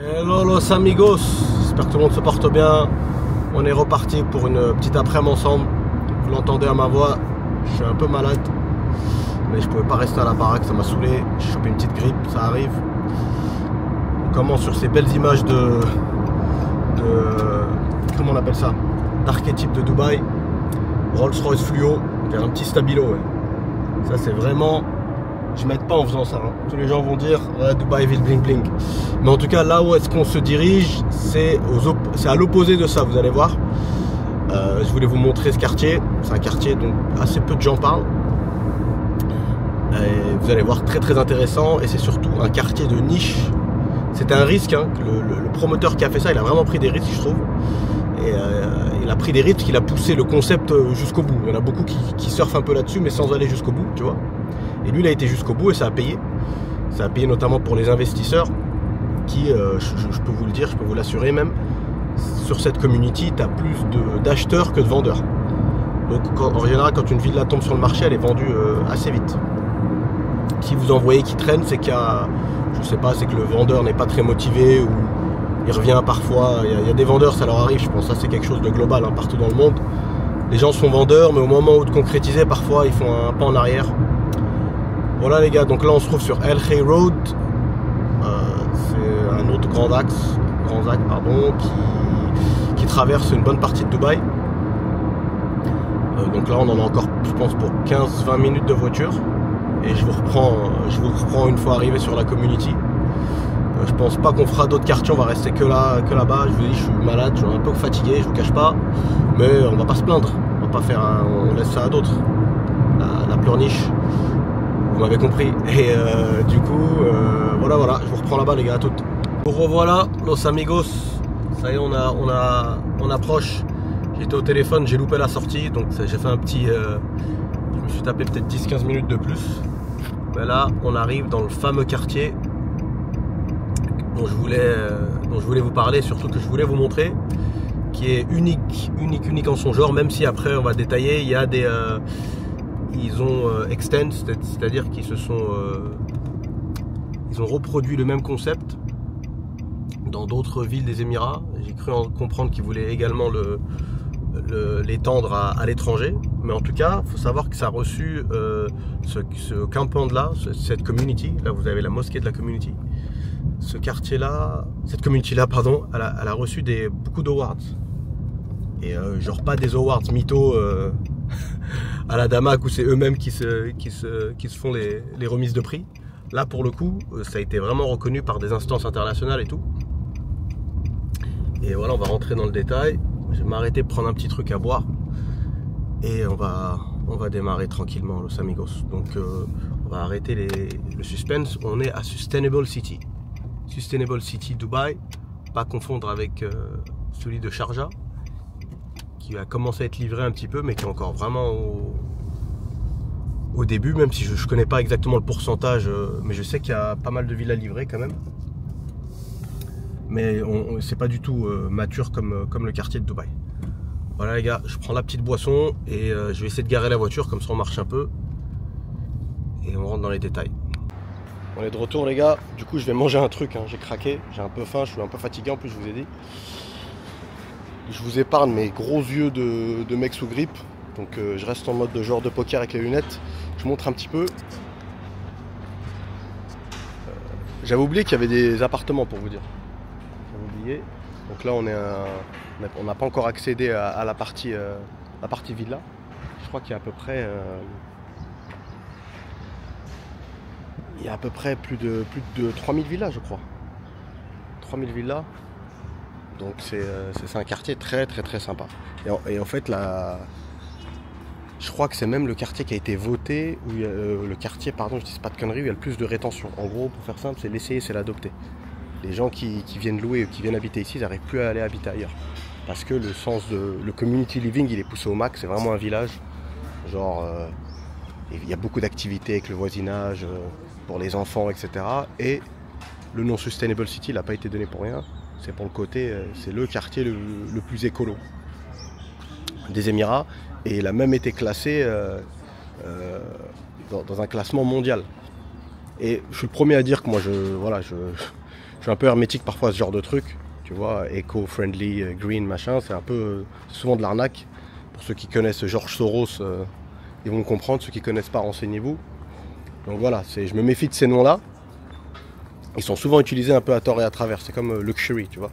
Hello los amigos, j'espère que tout le monde se porte bien. On est reparti pour une petite après-midi ensemble. Vous l'entendez à ma voix, je suis un peu malade, mais je pouvais pas rester à la baraque, ça m'a saoulé. J'ai chopé une petite grippe, ça arrive. On commence sur ces belles images de comment on appelle ça, d'archétype de Dubaï. Rolls-Royce fluo, un petit stabilo. Ouais. Ça c'est vraiment, je m'aide pas en faisant ça. Hein. Tous les gens vont dire Dubaï ville bling bling. Mais en tout cas là où est-ce qu'on se dirige, c'est à l'opposé de ça. Vous allez voir. Je voulais vous montrer ce quartier. C'est un quartier dont assez peu de gens parlent. Et vous allez voir, très très intéressant. Et c'est surtout un quartier de niche. C'était un risque. Hein, le promoteur qui a fait ça, il a vraiment pris des risques, je trouve. Et il a pris des risques, il a poussé le concept jusqu'au bout. Il y en a beaucoup qui surfent un peu là-dessus, mais sans aller jusqu'au bout, tu vois. Et lui, il a été jusqu'au bout et ça a payé. Ça a payé notamment pour les investisseurs qui, je peux vous le dire, je peux vous l'assurer même, sur cette community, tu as plus d'acheteurs que de vendeurs. Donc en général, quand une villa tombe sur le marché, elle est vendue assez vite. Si vous en voyez qui traîne, c'est qu'il y a, je sais pas, c'est que le vendeur n'est pas très motivé ou il revient parfois. Il y a des vendeurs, ça leur arrive, je pense que ça c'est quelque chose de global hein, partout dans le monde. Les gens sont vendeurs, mais au moment où de concrétiser, parfois ils font un pas en arrière. Voilà les gars, donc là on se trouve sur El Khay Road. C'est un autre grand axe qui traverse une bonne partie de Dubaï. Donc là on en a encore, je pense, pour 15-20 minutes de voiture. Et je vous reprends une fois arrivé sur la community. Je pense pas qu'on fera d'autres quartiers, on va rester que là-bas. Je vous dis, je suis malade, je suis un peu fatigué, je vous cache pas. Mais on va pas se plaindre, on va pas faire on laisse ça à d'autres. La pleurniche, vous m'avez compris. Et du coup, voilà, je vous reprends là-bas les gars, à toutes. Vous revoilà, los amigos. Ça y est, on approche. J'étais au téléphone, j'ai loupé la sortie, donc j'ai fait un petit... je me suis tapé peut-être 10-15 minutes de plus. Mais là, on arrive dans le fameux quartier dont je voulais vous parler, surtout que je voulais vous montrer, qui est unique en son genre, même si après on va détailler, il y a des... ils ont extend, c'est-à-dire qu'ils ils ont reproduit le même concept dans d'autres villes des Émirats. J'ai cru en comprendre qu'ils voulaient également l'étendre à l'étranger, mais en tout cas il faut savoir que ça a reçu ce compound là, cette community, là vous avez la mosquée de la community, ce quartier là, cette community là pardon, elle a reçu beaucoup d'awards, et genre pas des awards mythos à la Damac où c'est eux-mêmes qui se font les remises de prix. Là pour le coup ça a été vraiment reconnu par des instances internationales et tout. Et voilà, on va rentrer dans le détail. Je vais m'arrêter pour prendre un petit truc à boire. Et on va démarrer tranquillement, los amigos. Donc on va arrêter le suspense. On est à Sustainable City. Sustainable City Dubaï. Pas confondre avec celui de Sharjah, qui a commencé à être livré un petit peu, mais qui est encore vraiment au début, même si je ne connais pas exactement le pourcentage, mais je sais qu'il y a pas mal de villas livrées quand même. Mais c'est pas du tout mature comme le quartier de Dubaï. Voilà les gars, je prends la petite boisson et je vais essayer de garer la voiture, comme ça on marche un peu et on rentre dans les détails. On est de retour les gars, du coup je vais manger un truc, hein. J'ai craqué, j'ai un peu faim, je suis un peu fatigué en plus, je vous ai dit. Je vous épargne mes gros yeux de mec sous grippe, donc je reste en mode de joueur de poker avec les lunettes. Je montre un petit peu. J'avais oublié qu'il y avait des appartements pour vous dire. Donc là on n'a pas encore accédé à la partie villa. Je crois qu'il y a à peu près plus de 3000 villas je crois. 3000 villas. Donc c'est un quartier très très très sympa. Et en fait là, je crois que c'est même le quartier qui a été voté, où le quartier, pardon je dis pas de conneries, où il y a le plus de rétention. En gros, pour faire simple, c'est l'essayer, c'est l'adopter. Les gens qui viennent louer ou qui viennent habiter ici, ils n'arrivent plus à aller habiter ailleurs. Parce que le community living, il est poussé au max, c'est vraiment un village. Genre, il y a beaucoup d'activités avec le voisinage, pour les enfants, etc. Et le nom Sustainable City, il n'a pas été donné pour rien. C'est pour le côté, c'est le quartier le plus écolo des Émirats. Et il a même été classé dans un classement mondial. Et je suis le premier à dire que moi, je suis un peu hermétique parfois à ce genre de truc. Tu vois, eco-friendly, green, machin, c'est un peu souvent de l'arnaque. Pour ceux qui connaissent George Soros, ils vont comprendre. Ceux qui ne connaissent pas, renseignez-vous. Donc voilà, je me méfie de ces noms-là. Ils sont souvent utilisés un peu à tort et à travers. C'est comme luxury, tu vois.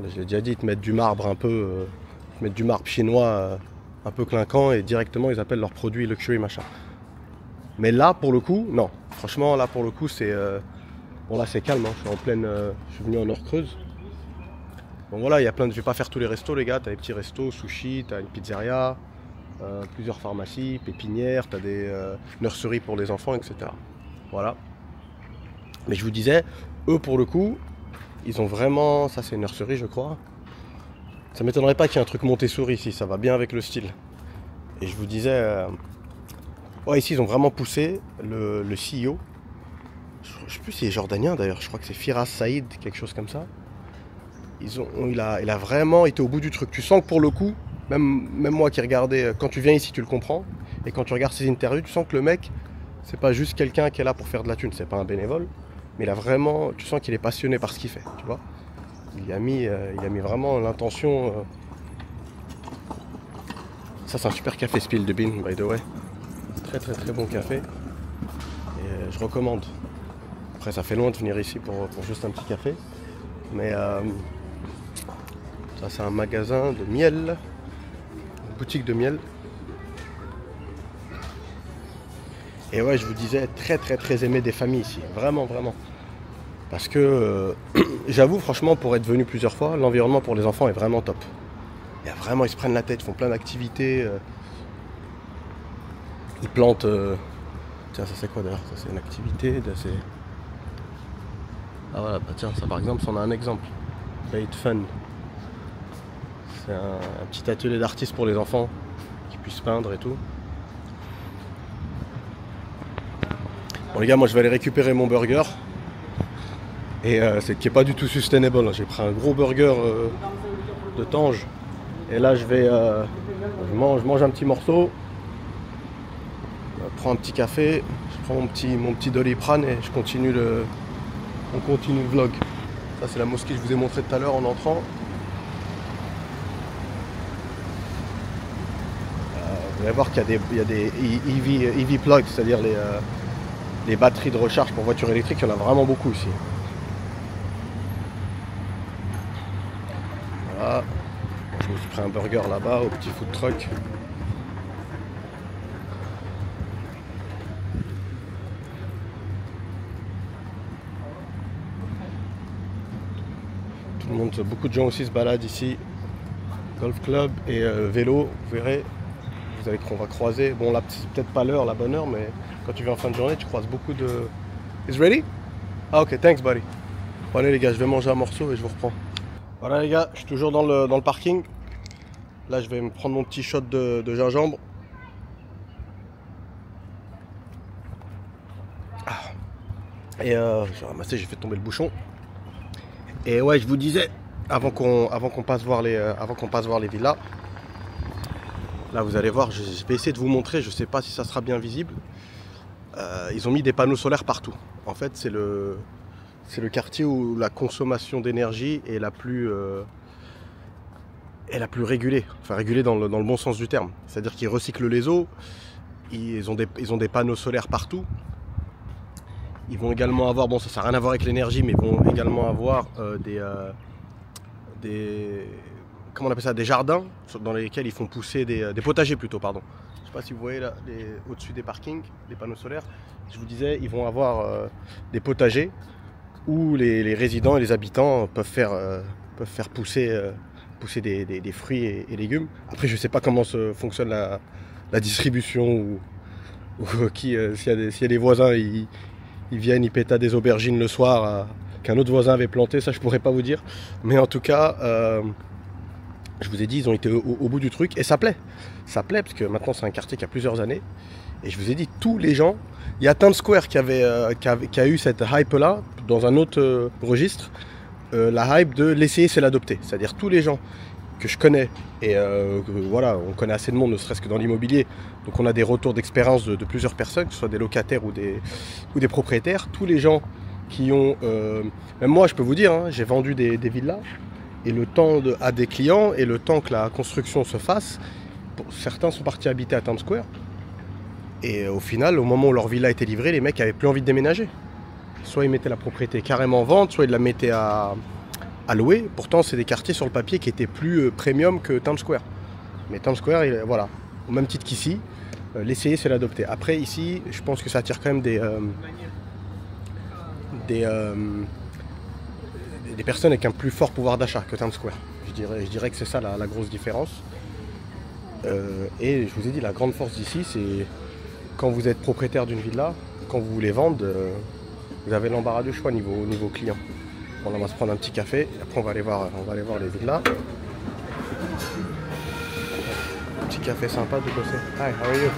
Je l'ai déjà dit, ils te mettent du marbre un peu, ils te mettent du marbre chinois un peu clinquant et directement ils appellent leurs produits luxury machin. Mais là, pour le coup, non. Franchement, là pour le coup, c'est bon là c'est calme. Hein. Je suis en pleine, je suis venu en heure creuse. Donc voilà, il y a plein de. Je vais pas faire tous les restos, les gars. T'as des petits restos, sushi, t'as une pizzeria, plusieurs pharmacies, pépinières, t'as des nurseries pour les enfants, etc. Voilà. Mais je vous disais, eux pour le coup, ils ont vraiment. Ça, c'est une nurserie, je crois. Ça m'étonnerait pas qu'il y ait un truc Montessori ici. Ça va bien avec le style. Et je vous disais, ouais, ici ils ont vraiment poussé le CEO. Je sais plus si c'est jordanien d'ailleurs. Je crois que c'est Firas Saïd, quelque chose comme ça. Il a vraiment été au bout du truc. Tu sens que pour le coup, même moi qui regardais, quand tu viens ici tu le comprends, et quand tu regardes ses interviews, tu sens que le mec, c'est pas juste quelqu'un qui est là pour faire de la thune, c'est pas un bénévole, mais il a vraiment, tu sens qu'il est passionné par ce qu'il fait, tu vois. Il a mis vraiment l'intention. Ça c'est un super café Spill de Bean, by the way. Très très très bon café. Et je recommande. Après ça fait loin de venir ici pour juste un petit café, mais ça c'est un magasin de miel, une boutique de miel. Et ouais, je vous disais, très très très aimé des familles ici, vraiment vraiment. Parce que j'avoue franchement, pour être venu plusieurs fois, l'environnement pour les enfants est vraiment top. Ils se prennent la tête, ils font plein d'activités. Ils plantent. Tiens, ça c'est quoi d'ailleurs? Ça c'est une activité. Ah voilà, bah tiens, ça par exemple, c'en a un exemple. Bait Fun. C'est un petit atelier d'artistes pour les enfants qui puissent peindre et tout. Bon les gars, moi je vais aller récupérer mon burger. Et c'est qui est pas du tout sustainable. J'ai pris un gros burger de Tange. Et là je vais je mange un petit morceau. Je prends un petit café. Je prends mon petit Doliprane et on continue le vlog. Ça c'est la mosquée que je vous ai montré tout à l'heure en entrant. Vous allez voir qu'il y a des EV plugs, c'est-à-dire les batteries de recharge pour voitures électriques, il y en a vraiment beaucoup ici. Voilà. Je me suis pris un burger là-bas au petit food truck. Tout le monde, beaucoup de gens aussi se baladent ici. Golf club et vélo, vous verrez. On va croiser, bon là c'est peut-être pas la bonne heure, mais quand tu viens en fin de journée, tu croises beaucoup de... Is ready? Ah ok, thanks buddy. Bon allez les gars, je vais manger un morceau et je vous reprends. Voilà les gars, je suis toujours dans le parking. Là je vais me prendre mon petit shot de gingembre. Et j'ai ramassé, j'ai fait tomber le bouchon. Et ouais, je vous disais, avant qu'on passe voir les villas, là vous allez voir, je vais essayer de vous montrer, je ne sais pas si ça sera bien visible. Ils ont mis des panneaux solaires partout. En fait c'est le quartier où la consommation d'énergie est la plus régulée. Enfin régulée dans le bon sens du terme. C'est-à-dire qu'ils recyclent les eaux, ils ont des panneaux solaires partout. Ils vont également avoir, bon ça n'a rien à voir avec l'énergie, mais ils vont également avoir comment on appelle ça, des jardins dans lesquels ils font pousser des potagers plutôt, pardon. Je ne sais pas si vous voyez là, au-dessus des parkings, des panneaux solaires. Je vous disais, ils vont avoir des potagers où les résidents et les habitants peuvent faire pousser des fruits et légumes. Après, je ne sais pas comment fonctionne la distribution ou s'il y a des voisins, ils viennent, ils pétent des aubergines le soir qu'un autre voisin avait planté, ça je pourrais pas vous dire. Mais en tout cas, je vous ai dit, ils ont été au bout du truc et ça plaît. Ça plaît parce que maintenant c'est un quartier qui a plusieurs années. Et je vous ai dit, tous les gens, il y a Times Square qui a eu cette hype là, dans un autre registre, la hype de l'essayer c'est l'adopter. C'est-à-dire tous les gens que je connais, et voilà, on connaît assez de monde, ne serait-ce que dans l'immobilier, donc on a des retours d'expérience de plusieurs personnes, que ce soit des locataires ou des propriétaires. Tous les gens qui ont... même moi, je peux vous dire, hein, j'ai vendu des villas et le temps à des clients et le temps que la construction se fasse, certains sont partis habiter à Times Square. Et au final, au moment où leur villa était livrée, les mecs n'avaient plus envie de déménager. Soit ils mettaient la propriété carrément en vente, soit ils la mettaient à louer. Pourtant, c'est des quartiers sur le papier qui étaient plus premium que Times Square. Mais Times Square, voilà, au même titre qu'ici, l'essayer, c'est l'adopter. Après, ici, je pense que ça attire quand même des personnes avec un plus fort pouvoir d'achat que Times Square. Je dirais que c'est ça la grosse différence. Et je vous ai dit, la grande force d'ici, c'est quand vous êtes propriétaire d'une villa, quand vous voulez vendre, vous avez l'embarras du choix niveau client. Bon, on va se prendre un petit café, et après on va aller voir les villas. Un petit café sympa de bosser. Hi, how are you?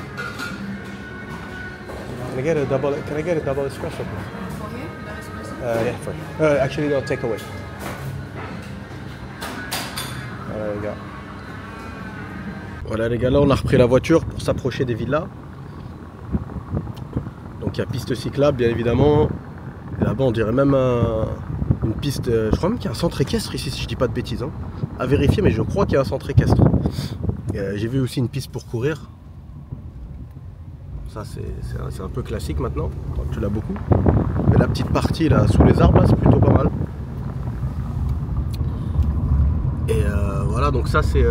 Can I get a double espresso, please? For here, the espresso? Yeah, for actually, no, take away. Voilà les gars. Voilà les gars, là on a repris la voiture pour s'approcher des villas. Donc il y a piste cyclable bien évidemment. Et là-bas on dirait même une piste, je crois même qu'il y a un centre équestre ici si je dis pas de bêtises. Hein. À vérifier, mais je crois qu'il y a un centre équestre. J'ai vu aussi une piste pour courir. Ça c'est un peu classique maintenant, tu l'as beaucoup. Mais la petite partie là sous les arbres là, c'est plutôt pas mal. Et voilà, donc ça c'est...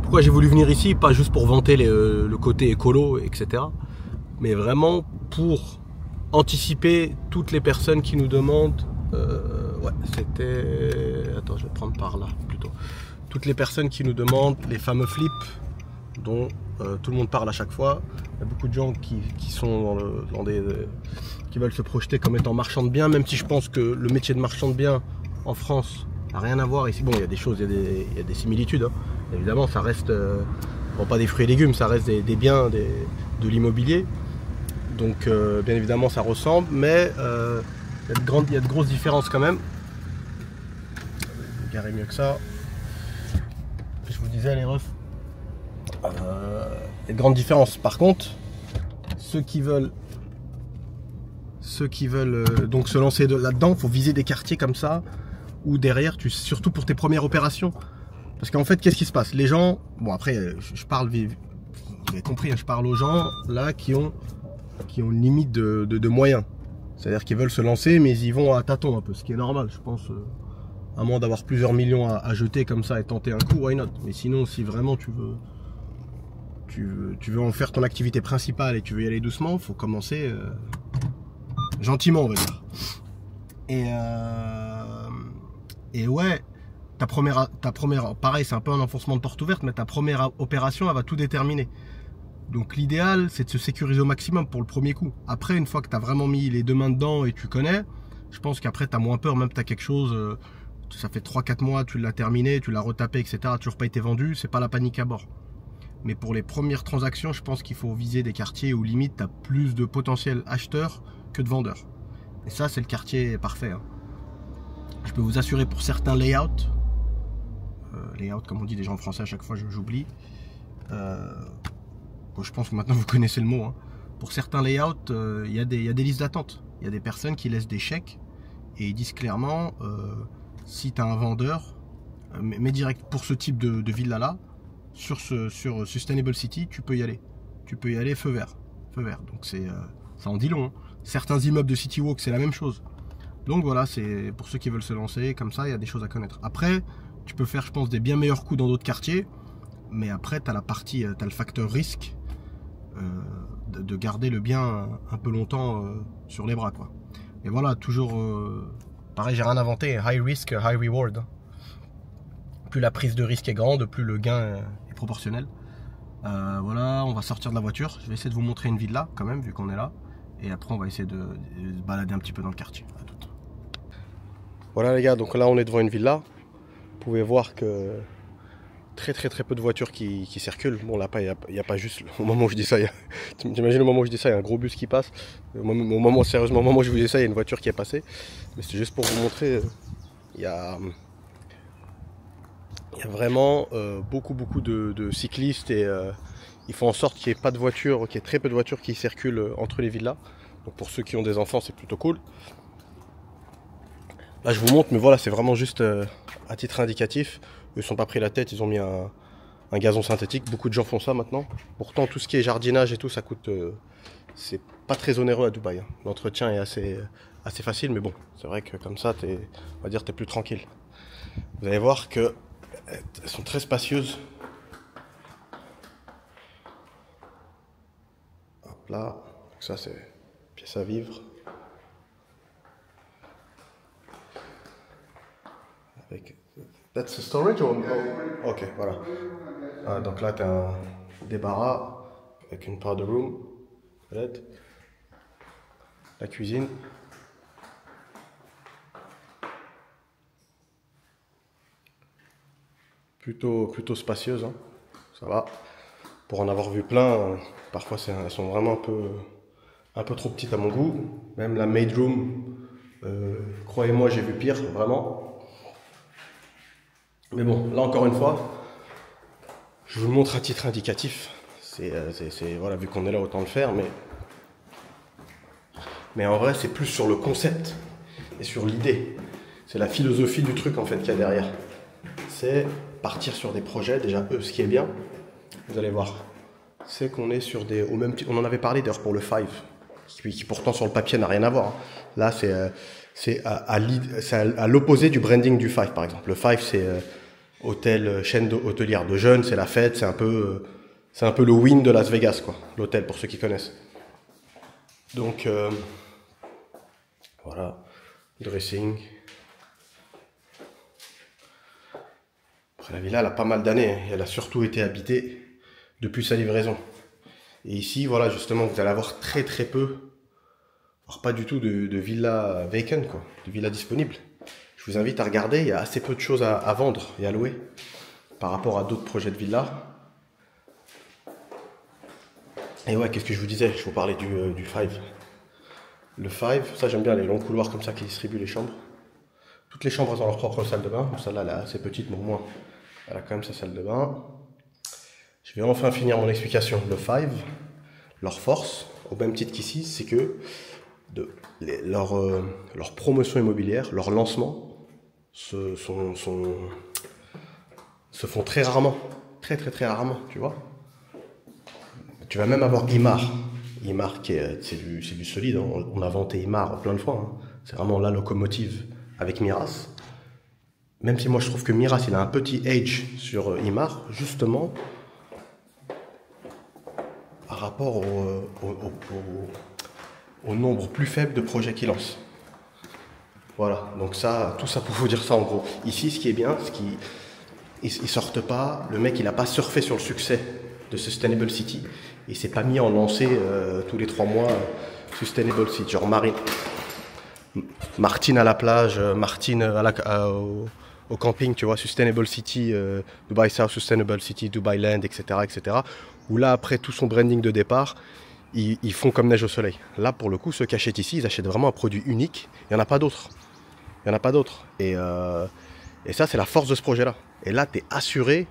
pourquoi j'ai voulu venir ici, pas juste pour vanter le côté écolo, etc. Mais vraiment pour anticiper toutes les personnes qui nous demandent... ouais, c'était... Attends, je vais prendre par là plutôt. Toutes les personnes qui nous demandent les fameux flips dont tout le monde parle à chaque fois. Il y a beaucoup de gens qui sont qui veulent se projeter comme étant marchands de biens, même si je pense que le métier de marchand de biens en France n'a rien à voir ici. Bon, il y a des choses, il y a des similitudes. Hein. Évidemment, ça reste bon, pas des fruits et légumes, ça reste des biens, de l'immobilier. Donc, bien évidemment, ça ressemble, mais il y a de grosses différences quand même. Garer mieux que ça. Je vous disais, les refs. Il y a de grandes différences. Par contre, ceux qui veulent donc se lancer là-dedans, il faut viser des quartiers comme ça, ou derrière, surtout pour tes premières opérations. Parce qu'en fait, qu'est-ce qui se passe? Les gens, bon après, je parle, vous avez compris, je parle aux gens là qui ont une limite de moyens. C'est-à-dire qu'ils veulent se lancer, mais ils y vont à tâtons un peu, ce qui est normal, je pense. À moins d'avoir plusieurs millions à jeter comme ça et tenter un coup, why not? Mais sinon, si vraiment tu veux en faire ton activité principale et tu veux y aller doucement, il faut commencer gentiment, on va dire. Et ouais, ta première, pareil, c'est un peu un enfoncement de porte ouverte, mais ta première opération, elle va tout déterminer. Donc l'idéal, c'est de se sécuriser au maximum pour le premier coup. Après, une fois que tu as vraiment mis les deux mains dedans et tu connais, je pense qu'après, tu as moins peur, même que tu as quelque chose, ça fait 3-4 mois, tu l'as terminé, tu l'as retapé, etc., toujours pas été vendu, c'est pas la panique à bord. Mais pour les premières transactions, je pense qu'il faut viser des quartiers où limite, tu as plus de potentiels acheteurs que de vendeurs. Et ça, c'est le quartier parfait. Hein. Je peux vous assurer pour certains layouts, comme on dit des gens en français à chaque fois, j'oublie. Bon, je pense que maintenant vous connaissez le mot. Hein. Pour certains layouts, il y a des listes d'attente. Il y a des personnes qui laissent des chèques et ils disent clairement, si tu as un vendeur, mais direct pour ce type de villa-là, sur Sustainable City, tu peux y aller. Tu peux y aller feu vert. Donc ça en dit long. Hein. Certains immeubles de City Walk, c'est la même chose. Donc voilà, c'est pour ceux qui veulent se lancer, comme ça, il y a des choses à connaître. Après, tu peux faire, je pense, des bien meilleurs coups dans d'autres quartiers, mais après, tu as le facteur risque de garder le bien un peu longtemps sur les bras, quoi. Et voilà, toujours, pareil, j'ai rien inventé, high risk, high reward. Plus la prise de risque est grande, plus le gain est proportionnel. Voilà, on va sortir de la voiture. Je vais essayer de vous montrer une villa quand même, vu qu'on est là. Et après, on va essayer de se balader un petit peu dans le quartier. À tout. Voilà les gars, donc là on est devant une villa. Vous pouvez voir que très peu de voitures qui circulent. Bon là, il n'y a pas juste, au moment où je dis ça, t'imagines au moment où je dis ça, il y a un gros bus qui passe. Sérieusement, au moment où je vous dis ça, il y a une voiture qui est passée. Mais c'est juste pour vous montrer, il y a vraiment beaucoup de cyclistes et ils font en sorte qu'il n'y ait pas de voitures, qu'il y ait très peu de voitures qui circulent entre les villas. Donc pour ceux qui ont des enfants, c'est plutôt cool. Là je vous montre, mais voilà, c'est vraiment juste à titre indicatif. Eux ne sont pas pris la tête, ils ont mis un gazon synthétique. Beaucoup de gens font ça maintenant. Pourtant tout ce qui est jardinage et tout, ça coûte... c'est pas très onéreux à Dubaï. Hein. L'entretien est assez facile, mais bon, c'est vrai que comme ça, on va dire, t'es plus tranquille. Vous allez voir que elles sont très spacieuses. Hop là, ça c'est pièce à vivre. Avec... That's a storage or... Oh, ok, voilà. Ah, donc là, tu as un débarras avec une powder room, la cuisine. Plutôt spacieuse, hein. Ça va. Pour en avoir vu plein, parfois elles sont vraiment un peu trop petites à mon goût. Même la maid room, croyez-moi, j'ai vu pire, vraiment. Mais bon, là encore une fois, je vous le montre à titre indicatif. Voilà, vu qu'on est là, autant le faire. Mais en vrai, c'est plus sur le concept et sur l'idée. C'est la philosophie du truc en fait qu'il y a derrière. C'est partir sur des projets. Déjà, ce qui est bien, vous allez voir, c'est qu'on est sur des... on en avait parlé d'ailleurs pour le Five, qui pourtant sur le papier n'a rien à voir. Là, c'est à l'opposé du branding du Five, par exemple. Le Five, c'est chaîne hôtelière de jeunes, c'est la fête, c'est un peu le Wynn de Las Vegas, quoi, l'hôtel, pour ceux qui connaissent. Donc, voilà, dressing. Après, la villa, elle a pas mal d'années, hein. Elle a surtout été habitée depuis sa livraison. Et ici, voilà, justement, vous allez avoir très peu, voire pas du tout de villas vacant, quoi, de villas disponibles. Je vous invite à regarder, il y a assez peu de choses à vendre et à louer par rapport à d'autres projets de villas. Et ouais, qu'est-ce que je vous disais? Je vous parlais du Five. Le Five, ça j'aime bien les longs couloirs comme ça qui distribuent les chambres. Toutes les chambres ont leur propre salle de bain. Celle-là, elle est assez petite, mais au moins, elle a quand même sa salle de bain. Je vais enfin finir mon explication. Le Five, leur force, au même titre qu'ici, c'est que leur promotion immobilière, leur lancement, se font très rarement. Très rarement, tu vois. Tu vas même avoir Emaar. Emaar, c'est du solide. Hein. On a vanté Emaar plein de fois. Hein. C'est vraiment la locomotive avec Miras. Même si moi je trouve que Miras, il a un petit edge sur Emaar, justement, par rapport au nombre plus faible de projets qu'il lance. Voilà, donc ça, tout ça pour vous dire ça en gros. Ici, ce qui est bien, ils sortent pas, le mec il a pas surfé sur le succès de Sustainable City. Il s'est pas mis en lancer tous les 3 mois Sustainable City, genre Martine à la plage, Martine au camping, tu vois, Sustainable City, Dubai South Sustainable City, Dubai Land, etc. Où là, après tout son branding de départ, ils font comme neige au soleil. Là, pour le coup, ceux qui achètent ici, ils achètent vraiment un produit unique. Il n'y en a pas d'autres. Et ça, c'est la force de ce projet-là. Et là, tu es assuré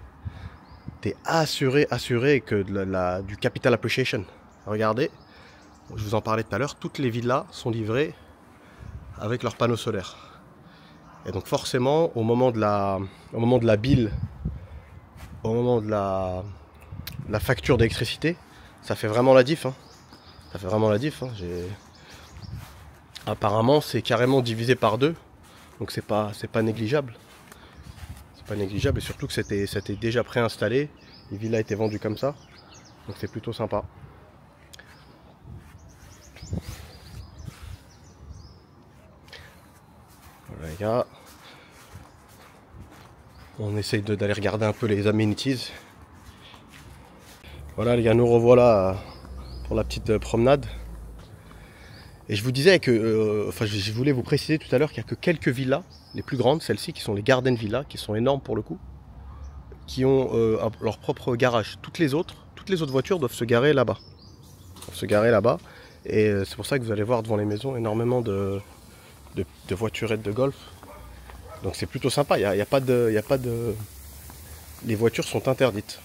que du capital appreciation. Regardez, je vous en parlais tout à l'heure, toutes les villas sont livrées avec leurs panneaux solaires. Et donc forcément, au moment de la bille, au moment de la facture d'électricité, ça fait vraiment la diff. Hein. Ça fait vraiment la diff. Hein. Apparemment, c'est carrément divisé par 2. Donc c'est pas négligeable. C'est pas négligeable, et surtout que c'était déjà préinstallé. Les villas étaient vendues comme ça. Donc c'est plutôt sympa. Voilà les gars. On essaye d'aller regarder un peu les amenities. Voilà les gars, nous revoilà pour la petite promenade. Et je vous disais que, je voulais vous préciser tout à l'heure qu'il n'y a que quelques villas, les plus grandes, celles-ci qui sont les Garden Villas, qui sont énormes pour le coup, qui ont leur propre garage. Toutes les autres voitures doivent se garer là-bas. Et c'est pour ça que vous allez voir devant les maisons énormément de voiturettes de golf. Donc c'est plutôt sympa, il y a pas de... Les voitures sont interdites.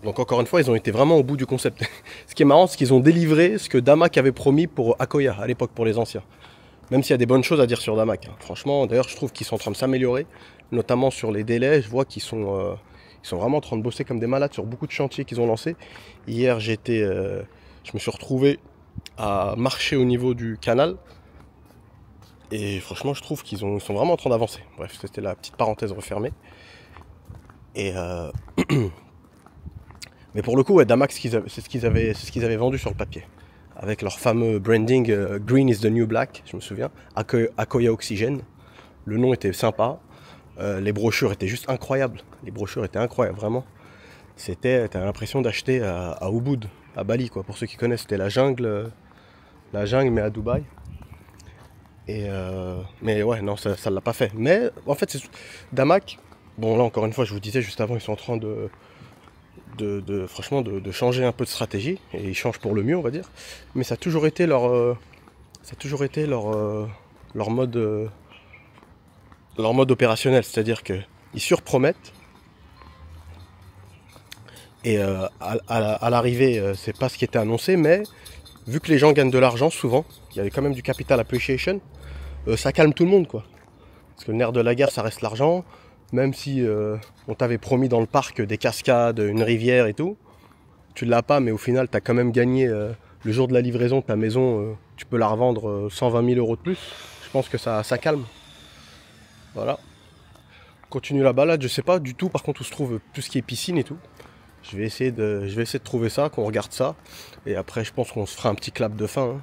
Donc encore une fois, ils ont été vraiment au bout du concept. Ce qui est marrant, c'est qu'ils ont délivré ce que Damac avait promis pour Akoya à l'époque, pour les anciens. Même s'il y a des bonnes choses à dire sur Damac. Franchement, d'ailleurs, je trouve qu'ils sont en train de s'améliorer, notamment sur les délais. Je vois qu'ils sont vraiment en train de bosser comme des malades sur beaucoup de chantiers qu'ils ont lancés. Hier, je me suis retrouvé à marcher au niveau du canal. Et franchement, je trouve qu'ils sont vraiment en train d'avancer. Bref, c'était la petite parenthèse refermée. Et mais pour le coup, ouais, Damac, c'est ce qu'ils avaient vendu sur le papier. Avec leur fameux branding Green is the new black, je me souviens. Akoya Oxygène. Le nom était sympa. Les brochures étaient juste incroyables. Les brochures étaient incroyables, vraiment. T'as l'impression d'acheter à Ubud, à Bali, quoi. Pour ceux qui connaissent, c'était la jungle mais à Dubaï. Mais ouais, non, ça ne l'a pas fait. Mais en fait, Damac, bon là encore une fois, je vous disais juste avant, ils sont en train franchement de changer un peu de stratégie. Et ils changent pour le mieux, on va dire. Mais ça a toujours été leur mode opérationnel. C'est-à-dire qu'ils surpromettent. Et à l'arrivée, c'est pas ce qui était annoncé, mais vu que les gens gagnent de l'argent souvent, il y avait quand même du capital appreciation, ça calme tout le monde, quoi. Parce que le nerf de la guerre, ça reste l'argent. Même si on t'avait promis dans le parc des cascades, une rivière et tout, tu ne l'as pas, mais au final, tu as quand même gagné le jour de la livraison de ta maison, tu peux la revendre 120 000 € de plus. Je pense que ça calme. Voilà. Continue la balade, je sais pas du tout par contre où se trouve tout ce qui est piscine et tout. Je vais essayer de trouver ça, qu'on regarde ça. Et après, je pense qu'on se fera un petit clap de fin. Hein.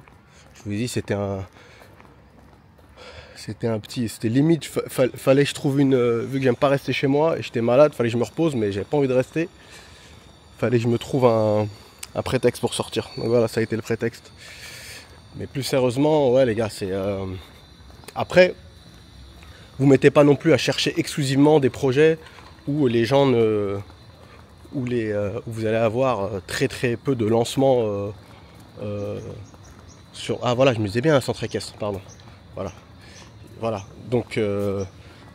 Je vous ai dit, c'était limite, fallait que je trouve vu que j'aime pas rester chez moi et j'étais malade, fallait que je me repose, mais j'avais pas envie de rester. Fallait que je me trouve un prétexte pour sortir. Donc voilà, ça a été le prétexte. Mais plus sérieusement, ouais les gars, après, vous mettez pas non plus à chercher exclusivement des projets où les gens où vous allez avoir très très peu de lancements Ah voilà, je me disais bien un centre équestre, pardon. Voilà. Donc,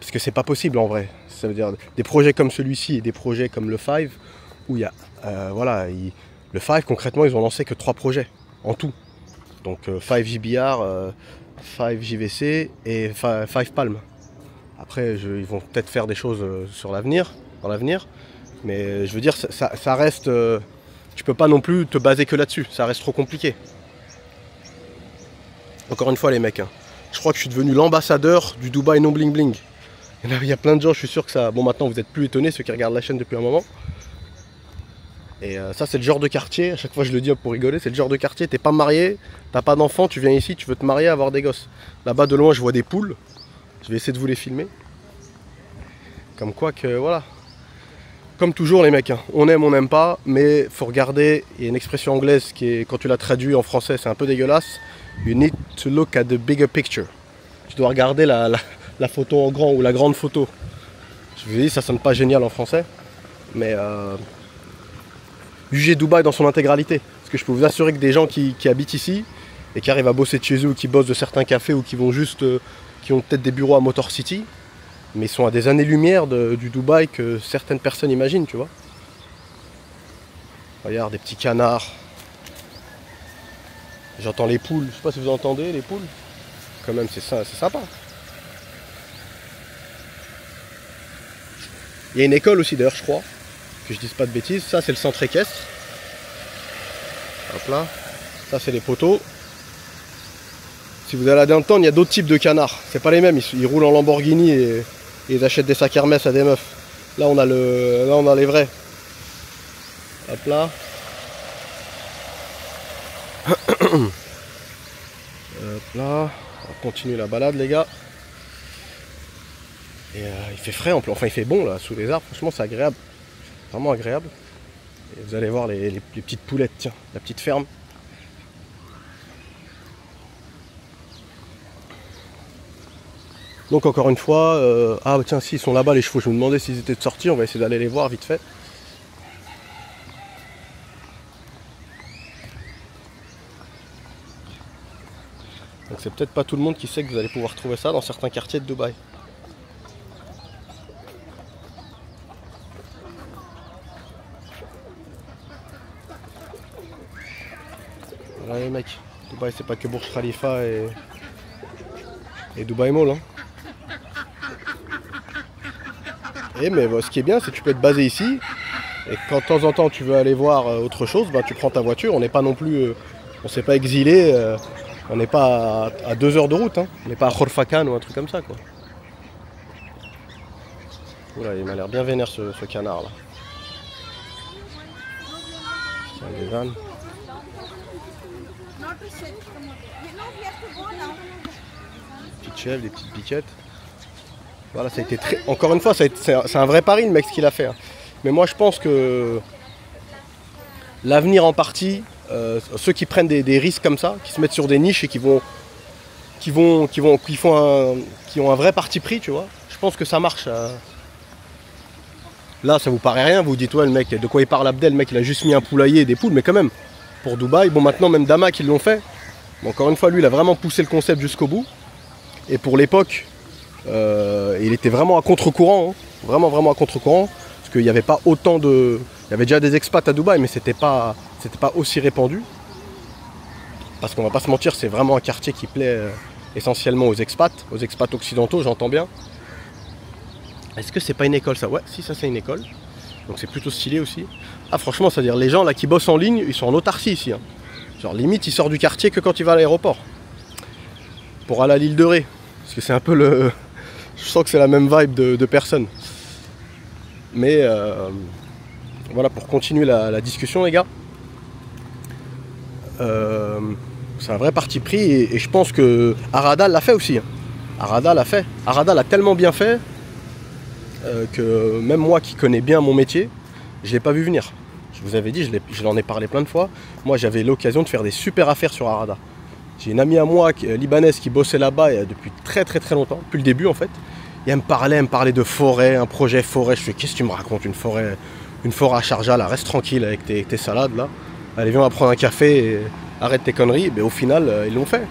parce que c'est pas possible en vrai. Ça veut dire des projets comme celui-ci et des projets comme le Five, où il y a, le Five concrètement, ils ont lancé que 3 projets en tout. Donc Five JBR, Five JVC et Five Palm. Après, ils vont peut-être faire des choses dans l'avenir. Mais je veux dire, ça reste. Tu peux pas non plus te baser que là-dessus. Ça reste trop compliqué. Encore une fois, les mecs. Hein, je crois que je suis devenu l'ambassadeur du Dubaï non bling bling. Il y a plein de gens, je suis sûr que ça. Bon, maintenant, vous n'êtes plus étonnés, ceux qui regardent la chaîne depuis un moment. Et ça, c'est le genre de quartier. À chaque fois, je le dis pour rigoler. C'est le genre de quartier. T'es pas marié, t'as pas d'enfant, tu viens ici, tu veux te marier, avoir des gosses. Là-bas, de loin, je vois des poules. Je vais essayer de vous les filmer. Comme quoi que voilà. Comme toujours les mecs, hein. On aime, on n'aime pas, mais faut regarder, il y a une expression anglaise qui est, quand tu la traduis en français, c'est un peu dégueulasse. You need to look at the bigger picture. Tu dois regarder la photo en grand ou la grande photo. Je vous dis, ça sonne pas génial en français, mais jugez Dubaï dans son intégralité. Parce que je peux vous assurer que des gens qui habitent ici et qui arrivent à bosser de chez eux ou qui bossent de certains cafés ou qui vont juste, qui ont peut-être des bureaux à Motor City, mais ils sont à des années-lumière du Dubaï que certaines personnes imaginent, tu vois. Regarde, des petits canards. J'entends les poules. Je sais pas si vous entendez les poules. Quand même, c'est sympa. Il y a une école aussi, d'ailleurs, je crois. Que je dise pas de bêtises. Ça, c'est le centre équestre. Hop là. Ça, c'est les poteaux. Si vous allez à Downtown, il y a d'autres types de canards. C'est pas les mêmes. Ils roulent en Lamborghini et ils achètent des sacs Hermès à des meufs. Là on a les vrais. Hop là. Hop là. On continue la balade les gars. Et il fait frais en plus. Enfin il fait bon là sous les arbres. Franchement c'est agréable. Vraiment agréable. Et vous allez voir les petites poulettes. Tiens, la petite ferme. Donc encore une fois, ah tiens si ils sont là-bas les chevaux, je me demandais s'ils étaient de sortie, on va essayer d'aller les voir vite fait. Donc c'est peut-être pas tout le monde qui sait que vous allez pouvoir trouver ça dans certains quartiers de Dubaï. les mecs. Dubaï, c'est pas que Burj Khalifa et Dubaï Mall. Hein. Mais ce qui est bien, c'est que tu peux être basé ici. Et quand de temps en temps tu veux aller voir autre chose, bah, tu prends ta voiture. On n'est pas non plus, on s'est pas exilé. On n'est pas à 2 heures de route. Hein. On n'est pas à Khorfakan ou un truc comme ça, quoi. Oula, il m'a l'air bien vénère ce canard là. Tiens, des vannes. Petites chèvres, des petites biquettes. Voilà, ça a été très. Encore une fois, c'est un vrai pari le mec ce qu'il a fait. Hein. Mais moi je pense que l'avenir en partie, ceux qui prennent des risques comme ça, qui se mettent sur des niches et qui ont un vrai parti pris, tu vois, je pense que ça marche. Là ça vous paraît rien, vous vous dites ouais le mec, de quoi il parle Abdel, le mec il a juste mis un poulailler et des poules, mais quand même, pour Dubaï, bon maintenant même Damak ils l'ont fait. Bon, encore une fois lui il a vraiment poussé le concept jusqu'au bout. Et pour l'époque, il était vraiment à contre-courant, hein. Vraiment à contre-courant, parce qu'il n'y avait pas autant de... Il y avait déjà des expats à Dubaï, mais c'était pas aussi répandu. Parce qu'on va pas se mentir, c'est vraiment un quartier qui plaît essentiellement aux expats occidentaux, j'entends bien. Est-ce que c'est pas une école ça? Ouais, si ça c'est une école. Donc c'est plutôt stylé aussi. Ah franchement, c'est-à-dire les gens là qui bossent en ligne, ils sont en autarcie ici. Hein. Genre limite, ils sortent du quartier que quand ils vont à l'aéroport. Pour aller à l'île de Ré. Parce que c'est un peu le... Je sens que c'est la même vibe de personnes. Mais voilà, pour continuer la discussion les gars. C'est un vrai parti pris et je pense que Arada l'a fait aussi. Hein. Arada l'a fait. Arada l'a tellement bien fait que même moi qui connais bien mon métier, je ne l'ai pas vu venir. Je vous avais dit, je l'en ai parlé plein de fois. Moi j'avais l'occasion de faire des super affaires sur Arada. J'ai une amie à moi, libanaise, qui bossait là-bas depuis très longtemps, depuis le début en fait. Et elle me parlait de forêt, un projet forêt. Je fais, qu'est-ce que tu me racontes, une forêt à Sharjah, là, reste tranquille avec tes salades là. Allez, viens, on va prendre un café et arrête tes conneries. Mais au final, ils l'ont fait.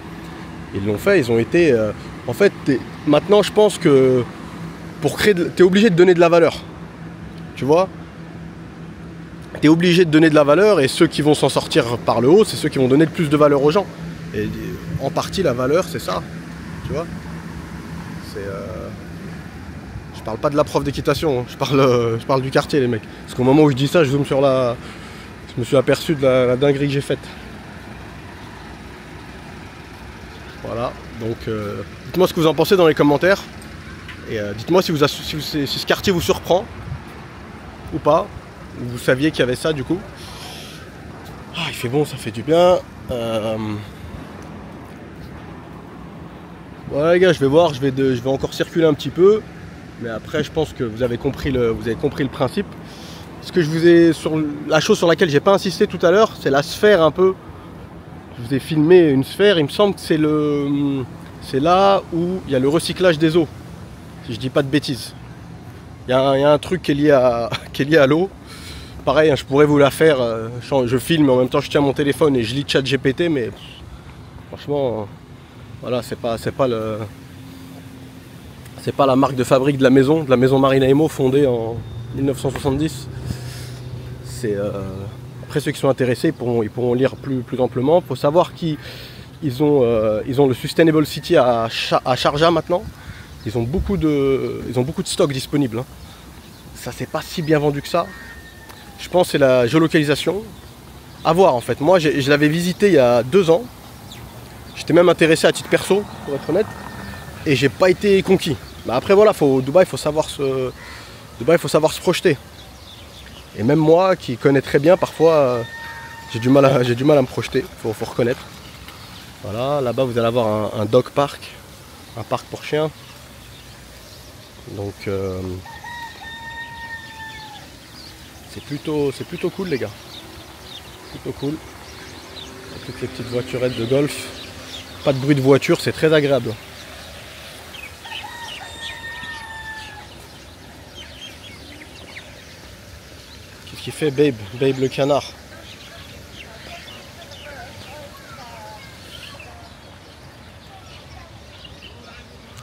Ils ont été... en fait, maintenant, je pense que pour créer... T'es obligé de donner de la valeur. Tu vois? T'es obligé de donner de la valeur et ceux qui vont s'en sortir par le haut, c'est ceux qui vont donner le plus de valeur aux gens. Et en partie, la valeur, c'est ça. Tu vois? Je parle pas de la prof d'équitation, hein. Je parle du quartier, les mecs. Parce qu'au moment où je dis ça, je zoome sur je me suis aperçu de la dinguerie que j'ai faite. Voilà, donc dites-moi ce que vous en pensez dans les commentaires. Et dites-moi si ce quartier vous surprend ou pas. Vous saviez qu'il y avait ça du coup. Ah, il fait bon, ça fait du bien. Voilà les gars, je vais voir, je vais encore circuler un petit peu. Mais après je pense que vous avez compris le principe. Ce que je vous ai la chose sur laquelle j'ai pas insisté tout à l'heure, c'est la sphère un peu. Je vous ai filmé une sphère, il me semble que c'est là où il y a le recyclage des eaux. Si je dis pas de bêtises. Il y a un truc qui est lié à l'eau. Pareil, hein, je pourrais vous la faire. Je filme, mais en même temps je tiens mon téléphone et je lis ChatGPT, mais franchement, voilà, c'est pas la marque de fabrique de la maison Marina Emo fondée en 1970. Après ceux qui sont intéressés ils pourront lire plus amplement. Il faut savoir qu'ils ont le Sustainable City à Sharjah maintenant. Ils ont beaucoup de stocks disponibles. Hein. Ça c'est pas si bien vendu que ça. Je pense que c'est la géolocalisation. À voir en fait. Moi je l'avais visité il y a 2 ans. J'étais même intéressé à titre perso, pour être honnête. Et j'ai pas été conquis. Mais après voilà, Dubaï, il faut savoir se projeter. Et même moi qui connais très bien, parfois j'ai du mal à me projeter, faut reconnaître. Voilà, là-bas vous allez avoir un dog park, un parc pour chiens. Donc c'est plutôt cool les gars. Plutôt cool. Toutes les petites voiturettes de golf. Pas de bruit de voiture, c'est très agréable. Qu'est-ce qu'il fait Babe le canard?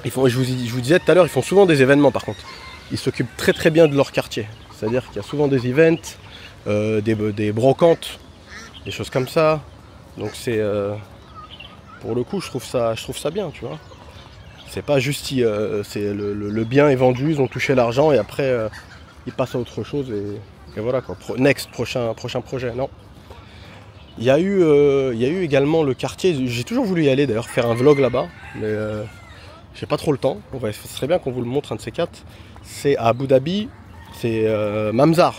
Je vous disais tout à l'heure, ils font souvent des événements par contre. Ils s'occupent très bien de leur quartier. C'est-à-dire qu'il y a souvent des events, des brocantes, des choses comme ça. Donc c'est pour le coup je trouve ça bien, tu vois. C'est pas juste c'est le bien est vendu, ils ont touché l'argent et après ils passent à autre chose et voilà quoi. Next, prochain projet, non. Il y a eu également le quartier, j'ai toujours voulu y aller d'ailleurs, faire un vlog là-bas, mais j'ai pas trop le temps. Ce serait bien qu'on vous le montre un de ces quatre. C'est à Abu Dhabi, c'est Mamzar.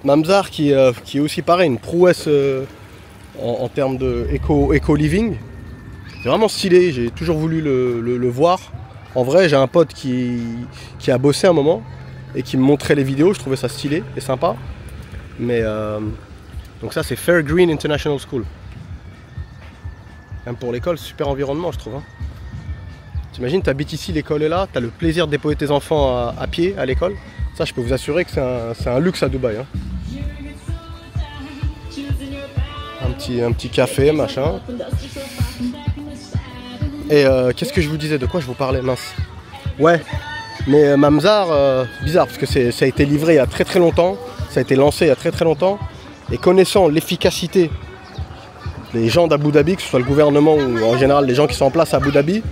Mamzar qui est aussi pareil, une prouesse en termes de éco-living. C'est vraiment stylé, j'ai toujours voulu le voir. En vrai, j'ai un pote qui a bossé un moment et qui me montrait les vidéos, je trouvais ça stylé et sympa. Mais donc ça c'est Fair Green International School. Même pour l'école, super environnement je trouve. Hein. T'imagines, t'habites ici, l'école est là, t'as le plaisir de déposer tes enfants à pied à l'école. Ça je peux vous assurer que c'est un luxe à Dubaï. Hein. Un petit café, machin. Et qu'est-ce que je vous disais? De quoi je vous parlais? Mince. Ouais, mais Mamzar, bizarre, parce que ça a été livré il y a très très longtemps. Ça a été lancé il y a très très longtemps. Et connaissant l'efficacité des gens d'Abu Dhabi, que ce soit le gouvernement ou en général les gens qui sont en place à Abu Dhabi,